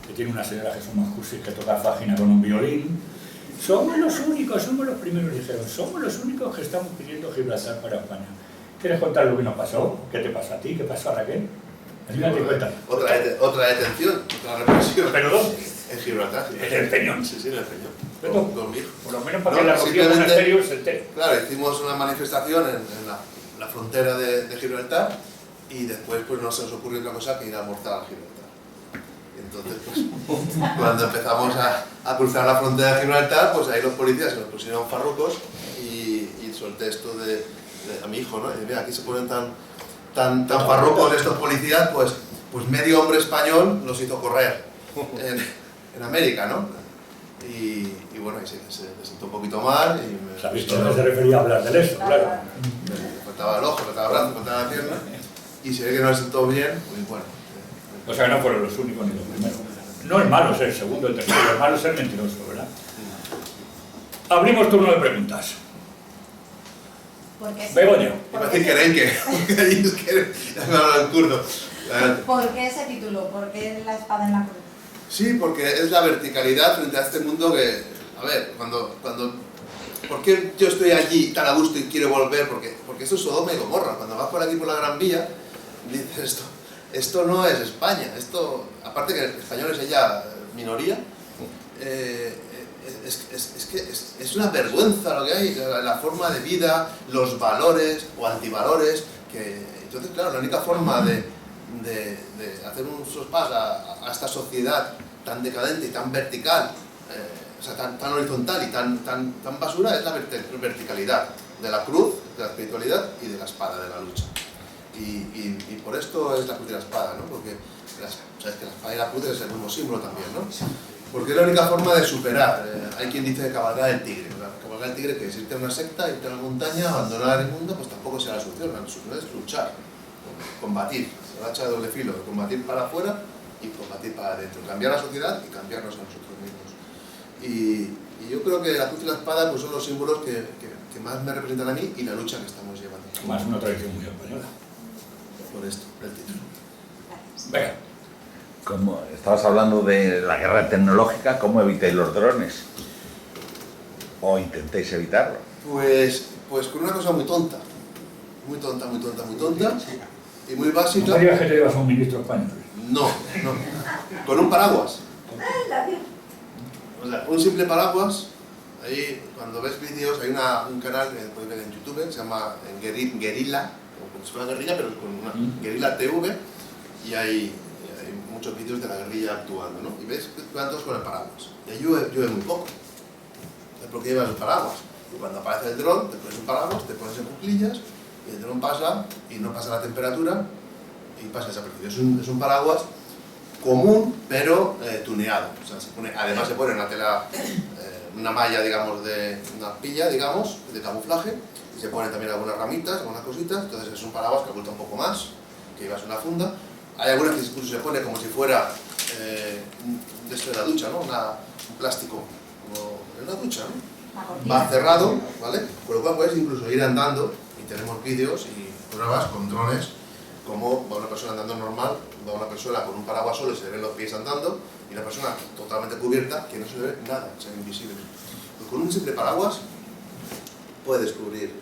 que tiene una señora que son más cursi, que toca fágina con un violín. Somos los únicos, somos los primeros, dijeron, somos los únicos que estamos pidiendo Gibraltar para España. ¿Quieres contar lo que nos pasó? ¿Qué te pasó a ti? ¿Qué pasó a Raquel? Otra detención, otra represión. ¿Pero dónde? En Gibraltar. En el Peñón. Sí, en el Peñón. Con mi hijo. Por lo menos para que la Rocío Monasterio se entere. Claro, hicimos una manifestación en la frontera de Gibraltar y después pues no se nos ocurrió otra cosa que ir a almorzar a Gibraltar. Entonces, pues, cuando empezamos a cruzar la frontera de Gibraltar, pues ahí los policías se nos pusieron farrucos y solté esto a mi hijo, ¿no? Y mira, aquí se ponen tan farrucos estos policías, pues medio hombre español los hizo correr en América, ¿no? Y bueno, ahí se sentó un poquito mal y me... ¿Se ha visto? No se refería a hablar del eso, claro. Me faltaba el ojo, me faltaba el brazo, me faltaba la pierna y se ve que no le sentó bien, pues bueno. O sea que no fueron los únicos ni los primeros. No es malo ser segundo, el tercero, es malo ser mentiroso, ¿verdad? Abrimos turno de preguntas. Begoña. Iba a decir que ya me hablo en kurdo. ¿Por qué ese título? ¿Por qué la espada en la cruz? Sí, porque es la verticalidad frente a este mundo que, a ver, ¿por qué yo estoy allí tan a gusto y quiero volver? Porque esto es Sodoma y Gomorra. Cuando vas por aquí por la Gran Vía, dices esto no es España. Esto, aparte que el español es ella minoría, es una vergüenza lo que hay, la forma de vida, los valores o antivalores. Entonces, claro, la única forma de hacer un sospas a esta sociedad tan decadente y tan vertical, o sea, tan horizontal y tan basura, es la verticalidad de la cruz, de la espiritualidad y de la espada, de la lucha. Y por esto es la cruz y la espada, ¿no? Porque sabes que la espada y la cruz es el mismo símbolo también, ¿no? Porque es la única forma de superar. Hay quien dice cabalgar el tigre. Cabalgar el tigre, que es irte a una secta, irte a la montaña, abandonar el mundo, pues tampoco será la solución. La solución es luchar, combatir. El hacha de doble filo, combatir para afuera y combatir para adentro. Cambiar la sociedad y cambiarnos a nosotros mismos. Y yo creo que la cruz y la espada pues, son los símbolos que más me representan a mí y la lucha que estamos llevando. Más una tradición muy española. Por esto, el título. Venga. Como estabas hablando de la guerra tecnológica, ¿cómo evitáis los drones? ¿O intentáis evitarlo? Pues con una cosa muy tonta. Muy tonta y muy básica. ¿No sabías que te llevas a un ministro español? No. Con un paraguas. O sea, un simple paraguas. Ahí, cuando ves vídeos, hay un canal que puedes ver en YouTube, se llama Guerrilla, como si fuera guerrilla, pero con una Guerrilla TV, y hay muchos vídeos de la guerrilla actuando, ¿no? Y ves que van todos con el paraguas. Y ahí llueve muy poco. ¿Sabes por qué llevas el paraguas? Y cuando aparece el dron, te pones un paraguas, te pones en cuclillas, y el dron pasa, y no pasa la temperatura, y pasa desapercibido. Es un paraguas común, pero tuneado. O sea, además se pone una tela, una malla, digamos, una pilla, digamos, de camuflaje, y se ponen también algunas ramitas, algunas cositas, entonces es un paraguas que oculta un poco más, que llevas una funda. Hay algunas que incluso se pone como si fuera de esto de la ducha, ¿no? Un plástico, como en una ducha, ¿no? Va cerrado, ¿vale? Con lo cual puedes incluso ir andando, y tenemos vídeos y pruebas con drones, como va una persona andando normal, va una persona con un paraguas solo y se le ven los pies andando, y una persona totalmente cubierta que no se le ve nada, se ve invisible. Pues con un simple paraguas puedes cubrir.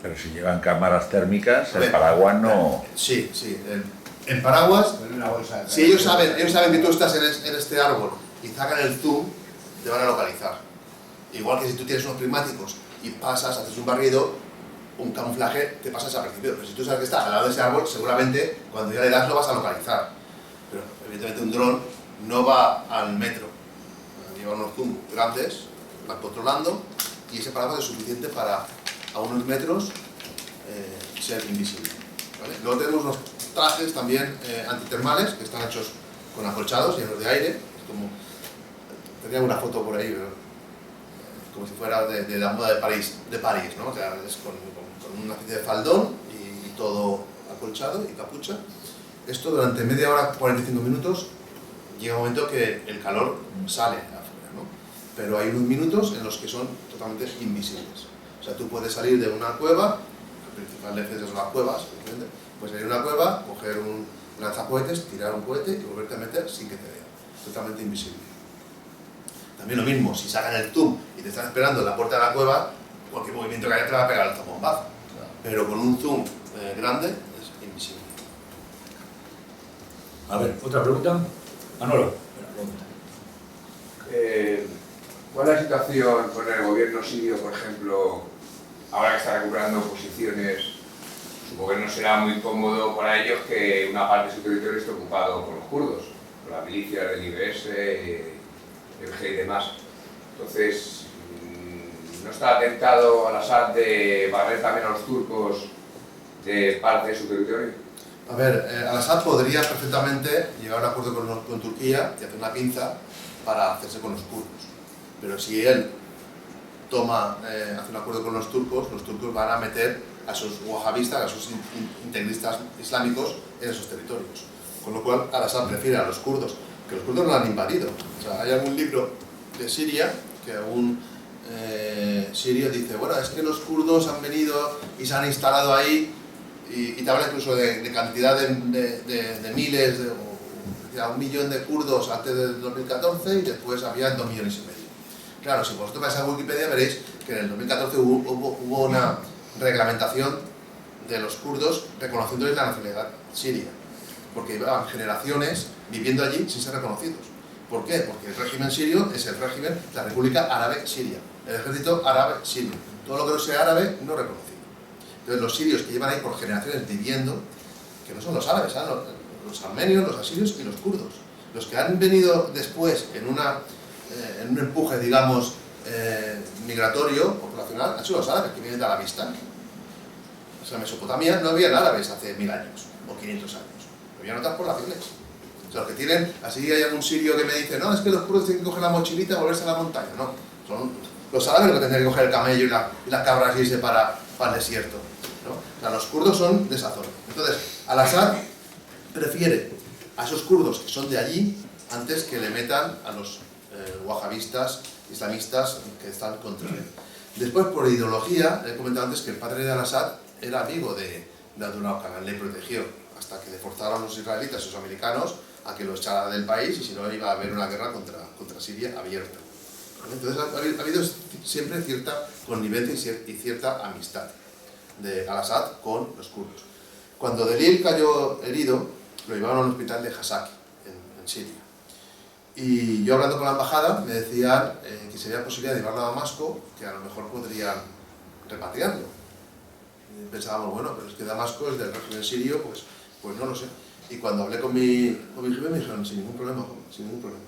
Pero si llevan cámaras térmicas, el paraguas no... Sí. El paraguas, si ellos saben que tú estás en este árbol y sacan el zoom, te van a localizar. Igual que si tú tienes unos prismáticos y pasas, haces un barrido, un camuflaje, te pasa desapercibido. Pero si tú sabes que estás al lado de ese árbol, seguramente cuando ya le das lo vas a localizar. Pero evidentemente un dron no va al metro. Lleva unos zoom grandes, van controlando, y ese paraguas es suficiente para a unos metros ser invisible. ¿Vale? Luego tenemos unos trajes también antitermales que están hechos con acolchados llenos de aire. Tenía una foto por ahí, pero, como si fuera de la moda de París, ¿no? O sea, es con una especie de faldón y todo acolchado y capucha. Esto durante media hora, 45 minutos, llega un momento que el calor sale afuera, ¿no? Pero hay unos minutos en los que son totalmente invisibles. O sea, tú puedes salir de una cueva, el principal defensa son las cuevas, ¿entiendes? Puedes salir de una cueva, coger un lanzacohetes, tirar un cohete y volverte a meter sin que te vean. Totalmente invisible. También lo mismo, si sacan el zoom y te están esperando en la puerta de la cueva, cualquier movimiento que haya te va a pegar el zambombazo. Pero con un zoom grande es invisible. A ver, ¿otra pregunta? Manolo. ¿Cuál es la situación con el gobierno sirio, por ejemplo, ahora que está recuperando posiciones? Supongo que no será muy cómodo para ellos que una parte de su territorio esté ocupado por los kurdos, por las milicias del IBS, el G y demás. Entonces, ¿no está tentado al-Assad de barrer también a los turcos de parte de su territorio? A ver, al-Assad podría perfectamente llegar a un acuerdo con Turquía y hacer una pinza para hacerse con los kurdos. Pero si él hace un acuerdo con los turcos van a meter a esos wahabistas, a esos integristas islámicos en esos territorios. Con lo cual, al-Assad prefiere a los kurdos, que los kurdos no lo han invadido. O sea, hay algún libro de Siria que algún sirio dice, bueno, es que los kurdos han venido y se han instalado ahí, y te habla incluso de cantidad de miles, o 1 millón de kurdos antes del 2014 y después había 2,5 millones. Claro, si vosotros vais a Wikipedia veréis que en el 2014 hubo una reglamentación de los kurdos reconociéndoles la nacionalidad siria, porque llevaban generaciones viviendo allí sin ser reconocidos. ¿Por qué? Porque el régimen sirio es el régimen, la República Árabe Siria, el ejército árabe sirio. Todo lo que no sea árabe no reconocido. Entonces los sirios que llevan ahí por generaciones viviendo, que no son los árabes, ¿sabes? Los armenios, los asirios y los kurdos. Los que han venido después en un empuje, digamos, migratorio, populacional, han sido los árabes que vienen de la vista. O sea, en Mesopotamia no había árabes hace 1000 años o 500 años. Habían otras poblaciones. O sea, los que tienen, así hay algún sirio que me dice, no, es que los kurdos tienen que coger la mochilita y volverse a la montaña. No, son los árabes los que tendrían que coger el camello y las cabras y irse para el desierto, ¿no? O sea, los kurdos son de esa zona. Entonces, Al-Assad prefiere a esos kurdos que son de allí antes que le metan a los wahabistas, islamistas que están contra él. Después, por ideología, he comentado antes que el padre de Al-Assad era amigo de Abdullah Öcalan, le protegió hasta que le forzaron los israelitas y los americanos a que lo echara del país, y si no iba a haber una guerra contra Siria abierta. Entonces ha habido siempre cierta connivencia y cierta amistad de Al-Assad con los kurdos. Cuando Delil cayó herido, lo llevaron a un hospital de Hasaki, en Siria. Y yo, hablando con la embajada, me decían que si había posibilidad de llevarlo a Damasco, que a lo mejor podrían repatriarlo. Y pensábamos, bueno, pero es que Damasco es del régimen sirio, pues no lo sé. Y cuando hablé con mi jefe me dijeron, sin ningún problema, sin ningún problema.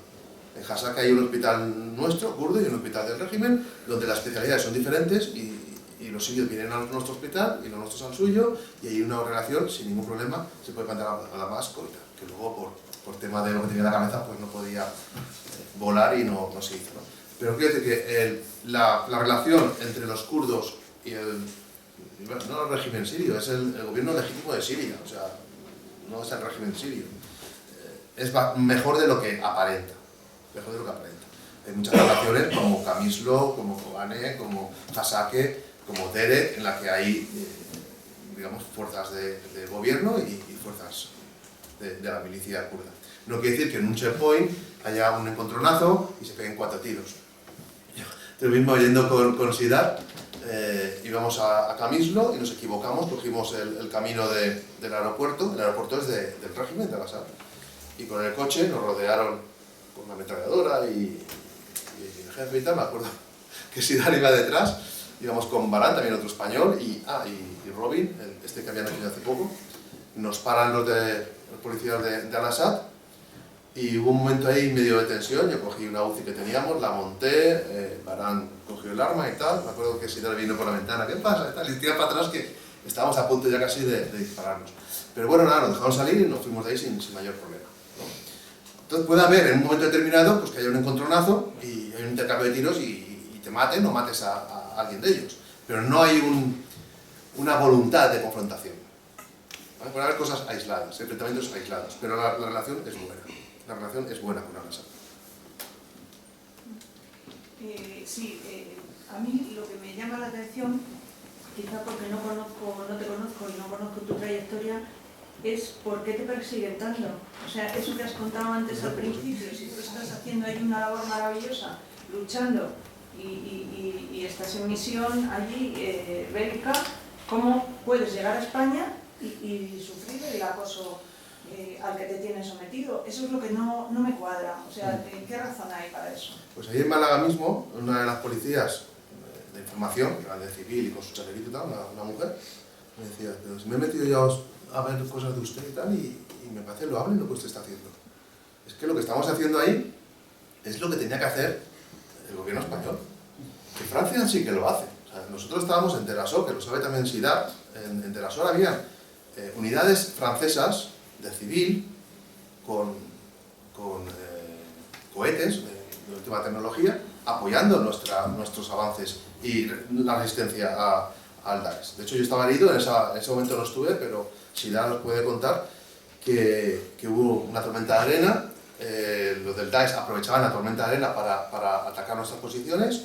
En Hasaki hay un hospital nuestro, kurdo, y un hospital del régimen, donde las especialidades son diferentes y los sirios vienen a nuestro hospital y los nuestros al suyo, y hay una relación, sin ningún problema, se puede mandar a Damasco y tal. Que luego, por tema de lo que tenía en la cabeza, pues no podía volar y no se hizo, ¿no? Pero quiero decir que la relación entre los kurdos y no el régimen sirio, es el gobierno legítimo de Siria, o sea, no es el régimen sirio, es mejor de lo que aparenta, mejor de lo que aparenta. Hay muchas relaciones como Camislo, como Kobane, como Hasake, como Derek, en la que hay, digamos, fuerzas de gobierno y fuerzas de la milicia kurda. No quiere decir que en un checkpoint haya un encontronazo y se peguen 4 tiros. Yo mismo yendo con Sidar, íbamos a Camislo y nos equivocamos, cogimos el camino del aeropuerto. El aeropuerto es del régimen de Al-Assad. Y con el coche nos rodearon con una ametralladora y el jefe y tal, me acuerdo que Sidar iba detrás, íbamos con Barán, también otro español, y Robin, este que había nacido hace poco. Nos paran los policías de Al-Assad y hubo un momento ahí medio de tensión. Yo cogí una UCI que teníamos, la monté, Barán cogió el arma y tal. Me acuerdo que Sidar vino por la ventana, ¿qué pasa? Y tal, y tira para atrás, que estábamos a punto ya casi de dispararnos. Pero bueno, nada, nos dejaron salir y nos fuimos de ahí sin mayor problema, ¿no? Entonces puede haber en un momento determinado pues que haya un encontronazo y hay un intercambio de tiros y te maten o mates a alguien de ellos. Pero no hay una voluntad de confrontación. Puede haber cosas aisladas, enfrentamientos aislados, pero la relación es buena. La relación es buena con Al-Assad. A mí lo que me llama la atención, quizá porque no te conozco y no conozco tu trayectoria, es por qué te persiguen tanto. O sea, eso que has contado antes al principio, si tú estás haciendo ahí una labor maravillosa, luchando y estás en misión allí, bélica, ¿cómo puedes llegar a España y sufrir el acoso al que te tienes sometido? Eso es lo que no me cuadra. O sea, ¿qué razón hay para eso? Pues ahí en Málaga mismo, una de las policías de información, que era de civil y con su chalerito y tal, una mujer, me decía, pero si me he metido ya a ver cosas de usted y tal, y me parece loable lo que usted está haciendo. Es que lo que estamos haciendo ahí es lo que tenía que hacer el gobierno español. Que Francia sí que lo hace. O sea, nosotros estábamos en Terrasó, que lo sabe también Sidar. En Terrasó había unidades francesas de civil con cohetes de última tecnología apoyando nuestros avances y la resistencia al Daesh. De hecho, yo estaba herido, en ese momento no estuve, pero Sidar nos puede contar que hubo una tormenta de arena. Los del Daesh aprovechaban la tormenta de arena para atacar nuestras posiciones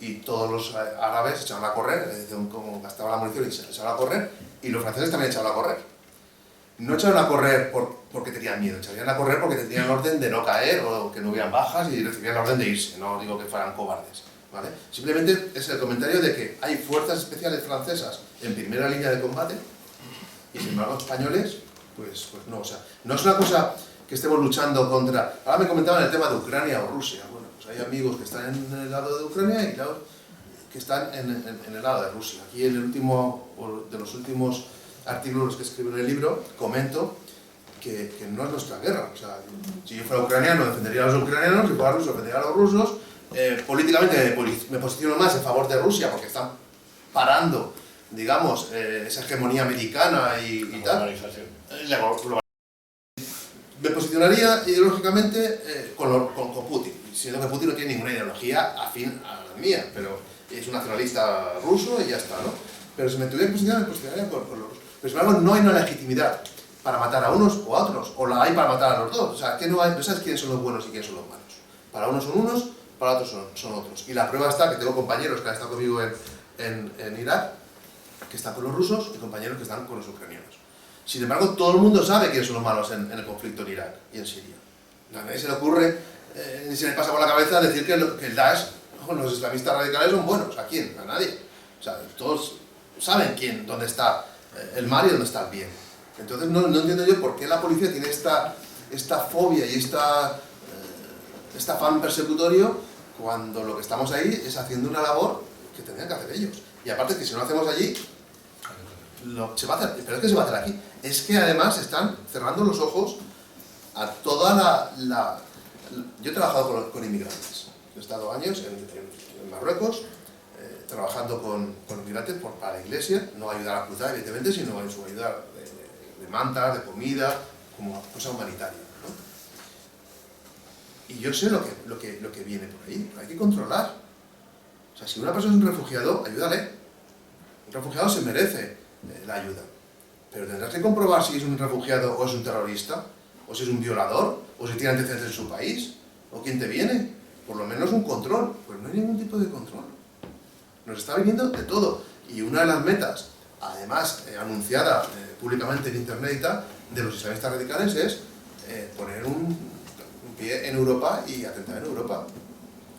y todos los árabes echaban a correr, como gastaban la munición y se echaban a correr, y los franceses también echaban a correr. No echaban a correr porque tenían miedo, echaban a correr porque tenían orden de no caer o que no hubieran bajas y recibían la orden de irse, no digo que fueran cobardes, ¿vale? Simplemente es el comentario de que hay fuerzas especiales francesas en primera línea de combate y sin embargo españoles, pues no, o sea, no es una cosa que estemos luchando contra... Ahora me comentaban el tema de Ucrania o Rusia. Bueno, pues hay amigos que están en el lado de Ucrania y que están en el lado de Rusia. Aquí en el último, de los últimos artículos que escribo en el libro, comento que no es nuestra guerra. O sea, si yo fuera ucraniano defendería a los ucranianos, si fuera ruso defendería a los rusos. Políticamente me posiciono más en favor de Rusia porque están parando digamos, esa hegemonía americana y tal, me posicionaría ideológicamente con Putin, siendo que Putin no tiene ninguna ideología afín a la mía, pero es un nacionalista ruso y ya está, ¿no? Pero si me tuviera que posicionar, me posicionaría con los rusos. Pero sin embargo, no hay una legitimidad para matar a unos o a otros, o la hay para matar a los dos. O sea, que no sabes quiénes son los buenos y quiénes son los malos. Para unos son unos, para otros son otros. Y la prueba está que tengo compañeros que han estado conmigo en Irak, que están con los rusos, y compañeros que están con los ucranianos. Sin embargo, todo el mundo sabe quiénes son los malos en el conflicto en Irak y en Siria. A nadie se le ocurre, ni se le pasa por la cabeza decir que el Daesh o los islamistas radicales son buenos. ¿A quién? A nadie. O sea, todos saben dónde está el mal y dónde está el bien. Entonces no entiendo yo por qué la policía tiene esta fobia y este afán persecutorio cuando lo que estamos ahí es haciendo una labor que tendrían que hacer ellos. Y aparte que si no lo hacemos allí, se va a hacer, pero es que se va a hacer aquí. Es que además están cerrando los ojos a toda yo he trabajado con inmigrantes. He estado años en Marruecos trabajando con inmigrantes para la iglesia, no ayudar a cruzar evidentemente, sino en su ayuda de mantas, de comida, como cosa humanitaria, ¿no? Y yo sé lo que viene por ahí, pero hay que controlar. O sea, si una persona es un refugiado, ayúdale. Un refugiado se merece la ayuda. Pero tendrás que comprobar si es un refugiado o es un terrorista, o si es un violador, o si tiene antecedentes en su país, o quién te viene. Por lo menos un control. Pues no hay ningún tipo de control. Nos está viniendo de todo. Y una de las metas, además anunciada públicamente en internet y tal, de los islamistas radicales es poner un pie en Europa y atentar en Europa.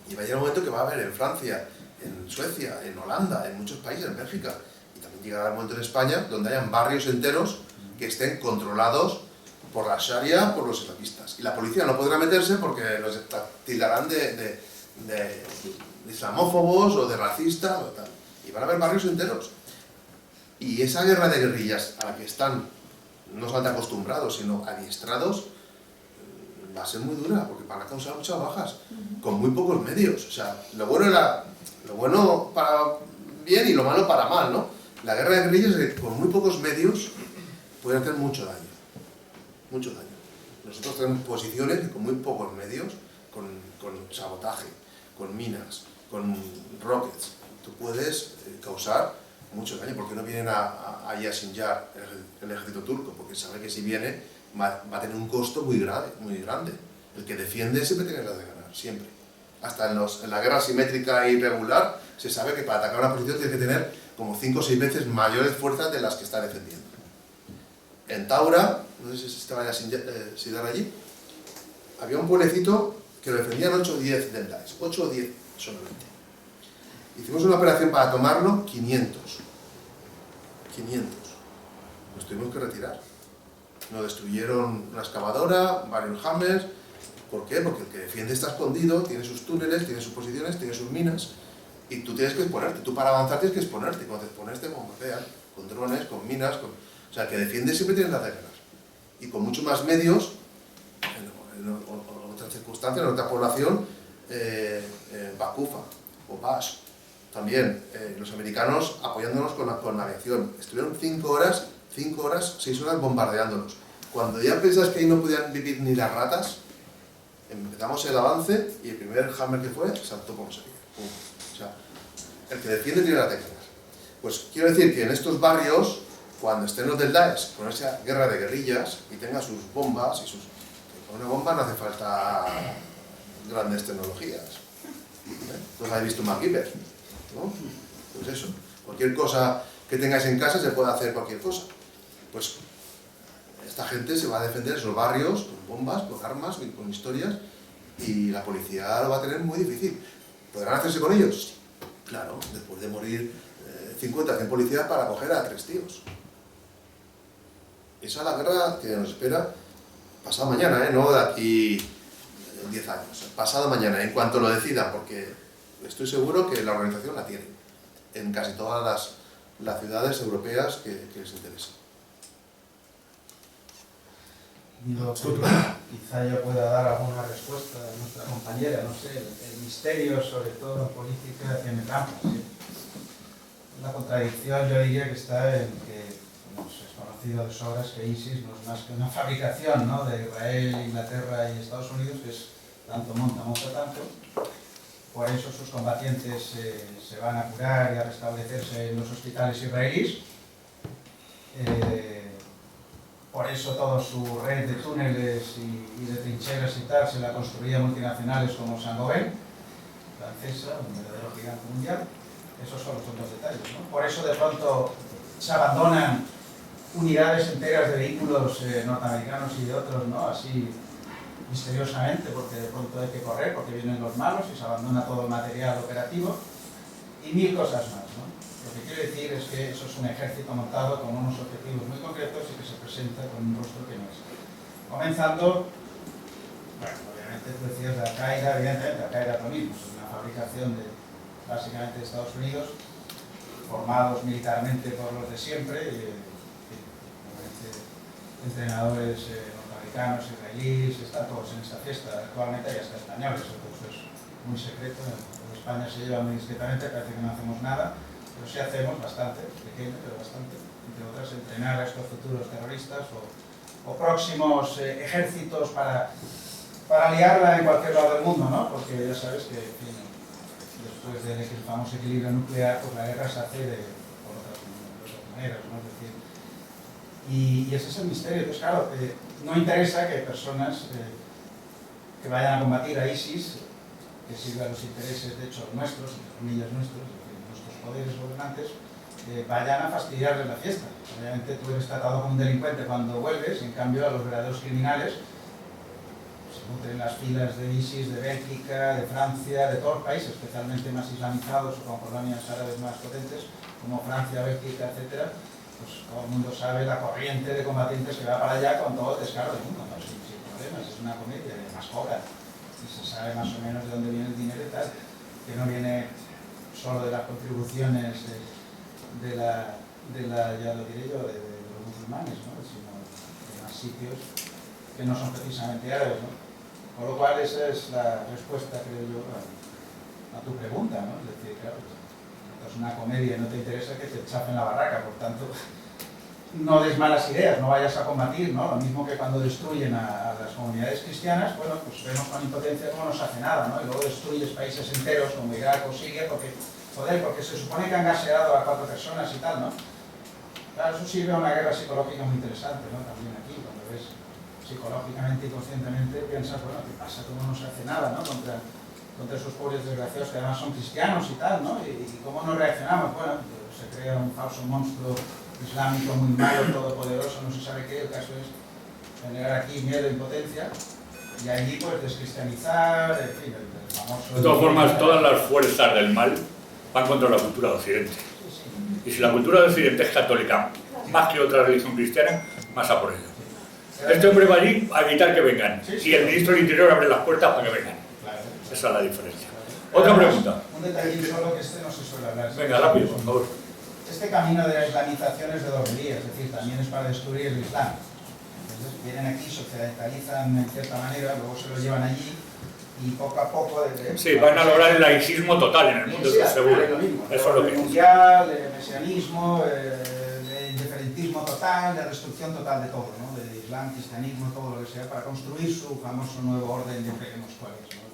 Y va a llegar un momento que va a haber en Francia, en Suecia, en Holanda, en muchos países, en Bélgica, y también llegará el momento en España donde hayan barrios enteros que estén controlados por la Sharia, por los islamistas. Y la policía no podrá meterse porque los tildarán de islamófobos o de racistas o tal. Y van a haber barrios enteros. Y esa guerra de guerrillas a la que están no solamente acostumbrados, sino adiestrados, va a ser muy dura, porque van a causar muchas bajas, con muy pocos medios. O sea, lo bueno para bien y lo malo para mal, ¿no? La guerra de guerrillas es que con muy pocos medios puede hacer mucho daño. Mucho daño. Nosotros tenemos posiciones que con muy pocos medios, con sabotaje, con minas, con rockets, tú puedes causar mucho daño. ¿Por qué no vienen a Yasinjar el ejército turco? Porque sabe que si viene va a tener un costo muy grande. El que defiende siempre tiene las de ganar, siempre. Hasta en la guerra asimétrica e irregular se sabe que para atacar una posición tiene que tener como 5 o 6 veces mayores fuerzas de las que está defendiendo. En Taura, no sé si estaba Yasinjar allí, había un pueblecito que lo defendían 8 o 10 del Daesh, 8 o 10 solamente. Hicimos una operación para tomarlo, 500. Nos tuvimos que retirar. Nos destruyeron una excavadora, varios hammers. ¿Por qué? Porque el que defiende está escondido, tiene sus túneles, tiene sus posiciones, tiene sus minas, y tú tienes que exponerte. Tú para avanzar tienes que exponerte. Cuando te expones te bombardean, con drones, con minas, o sea, el que defiende siempre tiene las de ganar. Y con mucho más medios, en otras circunstancias, en otra población, Bakufa o Bash. También los americanos apoyándonos con la aviación. Estuvieron 5 horas, 6 horas bombardeándonos. Cuando ya pensás que ahí no podían vivir ni las ratas, empezamos el avance y el primer hammer que fue saltó como salía. O sea, el que defiende tiene la técnica. Pues quiero decir que en estos barrios, cuando estén los del Daesh con esa guerra de guerrillas y tenga sus bombas y con una bomba no hace falta grandes tecnologías. Pues habéis visto MacGyver, ¿no? Pues eso, cualquier cosa que tengáis en casa se puede hacer cualquier cosa. Pues esta gente se va a defender esos barrios con bombas, con armas, con historias, y la policía lo va a tener muy difícil. ¿Podrán hacerse con ellos? Claro, después de morir 50 100 policías para coger a 3 tíos. Esa es la guerra que nos espera pasado mañana, no de aquí 10 años. Pasado mañana, en cuanto lo decidan, porque estoy seguro que la organización la tiene en casi todas las ciudades europeas que les interesa. Doctor, quizá ya pueda dar alguna respuesta a nuestra compañera, no sé, el misterio, sobre todo en política, tiene trampas. ¿Sí? La contradicción yo diría que está en que, como es conocido de sobras, que ISIS no es más que una fabricación, ¿no?, de Israel, Inglaterra y Estados Unidos, que es tanto monta tanto. Por eso sus combatientes se van a curar y a restablecerse en los hospitales israelíes. Por eso toda su red de túneles y de trincheras y tal se la construían multinacionales como Saint-Gobain, francesa, un verdadero gigante mundial. Esos son los detalles, ¿no? Por eso de pronto se abandonan unidades enteras de vehículos norteamericanos y de otros, ¿no?, así misteriosamente, porque de pronto hay que correr, porque vienen los malos y se abandona todo el material operativo y mil cosas más, ¿no? Lo que quiero decir es que eso es un ejército montado con unos objetivos muy concretos y que se presenta con un rostro que no es. Comenzando, bueno, obviamente tú decías de Al-Qaeda, evidentemente Al-Qaeda lo mismo, es una fabricación básicamente de Estados Unidos, formados militarmente por los de siempre, entrenadores norteamericanos, israelíes, están todos en esta fiesta. Actualmente hay hasta españoles, entonces es muy secreto. En España se lleva muy discretamente, parece que no hacemos nada, pero sí hacemos bastante, pequeño, pero bastante, entre otras, entrenar a estos futuros terroristas o próximos ejércitos para liarla en cualquier lado del mundo, ¿no? Porque ya sabes que después del famoso equilibrio nuclear, pues la guerra se hace por otras maneras, ¿no? Es decir, y ese es el misterio. Entonces, claro, no interesa que personas que vayan a combatir a ISIS, que sirvan los intereses, de hecho, nuestros, entre comillas nuestros, es decir, nuestros poderes gobernantes, vayan a fastidiarles la fiesta. Obviamente tú eres tratado como un delincuente cuando vuelves, y en cambio a los verdaderos criminales se nutren las filas de ISIS, de Bélgica, de Francia, de todos los países, especialmente más islamizados o con colonias árabes más potentes, como Francia, Bélgica, etcétera. Pues todo el mundo sabe la corriente de combatientes que va para allá con todo el descaro del mundo, ¿no? Sin problemas, es una comedia, además cobra, y se sabe más o menos de dónde viene el dinero y tal, que no viene solo de las contribuciones de ya lo diré yo, de los musulmanes, ¿no?, sino de más sitios que no son precisamente árabes, ¿no? Con lo cual esa es la respuesta, creo yo, a tu pregunta, ¿no? Es decir, claro, es una comedia y no te interesa que te chafen la barraca, por tanto, no des malas ideas, no vayas a combatir, ¿no? Lo mismo que cuando destruyen a las comunidades cristianas, bueno, pues vemos con impotencia cómo no se hace nada, ¿no? Y luego destruyes países enteros como Irak o Siria porque, joder, porque se supone que han gaseado a 4 personas y tal, ¿no? Claro, eso sirve a una guerra psicológica muy interesante, ¿no? También aquí, cuando ves psicológicamente y conscientemente, piensas, bueno, ¿qué pasa? ¿Cómo no se hace nada, ¿no?, contra esos pobres desgraciados que además son cristianos y tal, ¿no? Y cómo no reaccionamos. Bueno, se crea un falso monstruo islámico muy malo, todopoderoso, no se sabe qué. El caso es generar aquí miedo e impotencia y allí pues descristianizar, en fin, el famoso... De todas formas, todas las fuerzas del mal van contra la cultura de Occidente. Y si la cultura de Occidente es católica, más que otra religión cristiana, más a por ello. Este hombre va allí a evitar que vengan, y el ministro del Interior abre las puertas para que vengan. Esa es la diferencia. Otra pregunta. Un detallín solo que no se suele hablar. Venga, rápido, por favor. Este camino de la islamización es de dormilía, es decir, también es para destruir el Islam. Entonces vienen aquí, se occidentalizan en cierta manera, luego se lo llevan allí y poco a poco... Sí, van a lograr el laicismo total en el mundo, sí, seguro. Es lo mismo. Eso es lo que es. Mundial, el mesianismo, el indiferentismo total, la destrucción total de todo, ¿no? Del Islam, cristianismo, todo lo que sea, para construir su famoso nuevo orden de veremos cuál es, ¿no?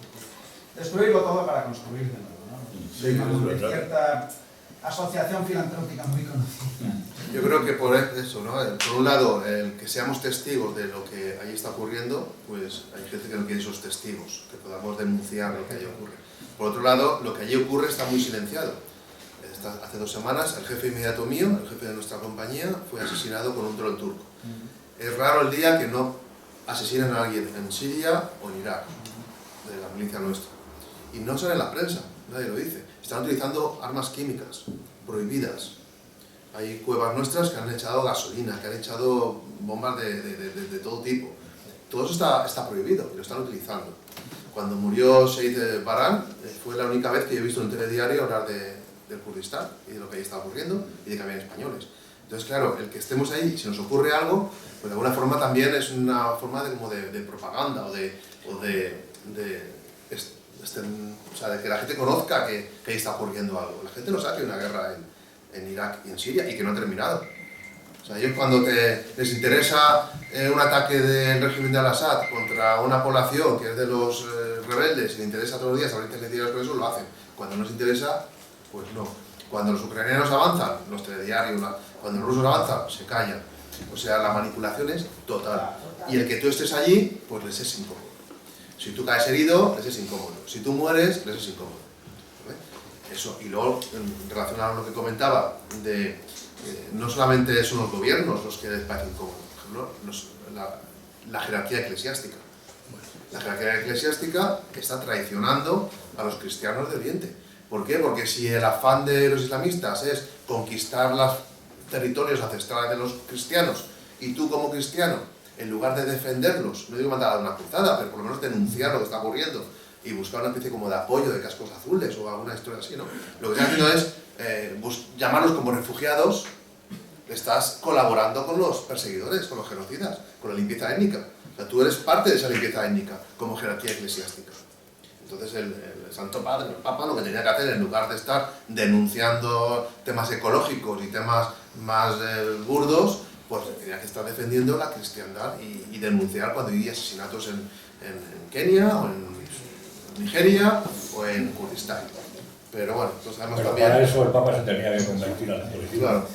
Destruirlo todo para construir de nuevo, ¿no? Sí, de cierta asociación filantrópica muy conocida. Yo creo que por eso, ¿no? Por un lado, el que seamos testigos de lo que allí está ocurriendo, pues hay gente que no quiere esos testigos, que podamos denunciar lo que allí ocurre. Por otro lado, lo que allí ocurre está muy silenciado. Hace 2 semanas, el jefe inmediato mío, el jefe de nuestra compañía, fue asesinado con un dron turco. Es raro el día que no asesinan a alguien en Siria o en Irak, de la milicia nuestra. Y no sale en la prensa, nadie lo dice. Están utilizando armas químicas prohibidas. Hay cuevas nuestras que han echado gasolina, que han echado bombas de todo tipo. Todo eso está prohibido y lo están utilizando. Cuando murió Said Baran, fue la única vez que yo he visto en un telediario hablar del Kurdistán y de lo que ahí está ocurriendo y de que había españoles. Entonces, claro, el que estemos ahí, si nos ocurre algo, pues de alguna forma también es una forma de propaganda o de que la gente conozca que ahí está ocurriendo algo. La gente no sabe que hay una guerra en Irak y en Siria, y que no ha terminado. O sea, ellos cuando les interesa un ataque del régimen de Al-Assad contra una población que es de los rebeldes y les interesa todos los días abrir telediarios con eso, lo hacen. Cuando no les interesa, pues no. Cuando los ucranianos avanzan, los telediarios, cuando los rusos avanzan, se callan. O sea, la manipulación es total. Y el que tú estés allí, pues les es incómodo. Si tú caes herido, les es incómodo. Si tú mueres, les es incómodo. ¿Vale? Eso. Y luego, en relación a lo que comentaba, no solamente son los gobiernos los que les parece incómodo, por ejemplo, la jerarquía eclesiástica. La jerarquía eclesiástica está traicionando a los cristianos de Oriente. ¿Por qué? Porque si el afán de los islamistas es conquistar los territorios ancestrales de los cristianos, y tú como cristiano, en lugar de defenderlos, no digo mandar a una cruzada, pero por lo menos denunciar lo que está ocurriendo y buscar una especie como de apoyo de cascos azules o alguna historia así, ¿no? Lo que están haciendo es llamarlos como refugiados. Estás colaborando con los perseguidores, con los genocidas, con la limpieza étnica. O sea, tú eres parte de esa limpieza étnica como jerarquía eclesiástica. Entonces el Santo Padre, el Papa, lo que tenía que hacer, en lugar de estar denunciando temas ecológicos y temas más burdos, pues tenía que estar defendiendo la cristiandad y denunciar cuando hay asesinatos en Kenia, o en Nigeria, o en Kurdistán. Pero bueno, entonces sabemos pero también... para eso el Papa se tenía que convertir a la policía. Claro.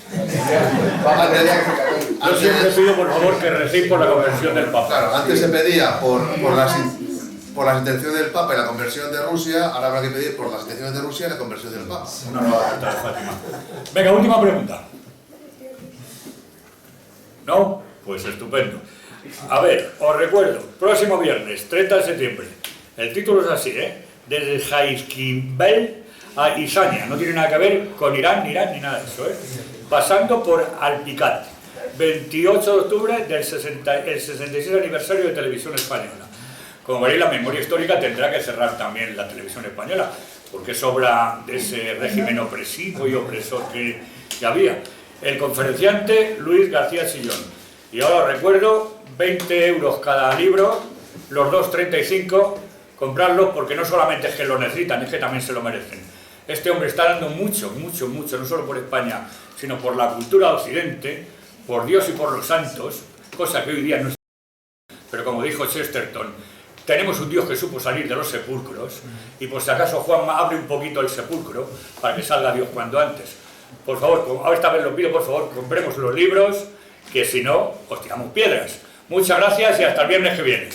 Yo siempre pido, por favor, que recéis por la conversión del Papa. Claro, antes se pedía por las intenciones del Papa y la conversión de Rusia, ahora habrá que pedir por las intenciones de Rusia y la conversión del Papa. No, Fátima. Venga, última pregunta. ¿No? Pues estupendo. A ver, os recuerdo, próximo viernes, 30 de septiembre. El título es así, Desde Jaizkibel a Isania. No tiene nada que ver con Irán, ni nada de eso, Pasando por Alpicat. 28 de octubre del 66 aniversario de Televisión Española. Como veréis, la memoria histórica tendrá que cerrar también la Televisión Española, porque es obra de ese régimen opresivo y opresor que había. El conferenciante Luis García Sillón. Y ahora os recuerdo, 20 euros cada libro, los dos 35, comprarlos porque no solamente es que lo necesitan, es que también se lo merecen. Este hombre está dando mucho, no solo por España, sino por la cultura de Occidente, por Dios y por los santos, cosa que hoy día no es. Pero como dijo Chesterton, tenemos un Dios que supo salir de los sepulcros, y por si acaso Juanma abre un poquito el sepulcro para que salga Dios cuando antes. Por favor, esta vez lo pido, por favor, compremos los libros, que si no, os tiramos piedras. Muchas gracias y hasta el viernes que viene.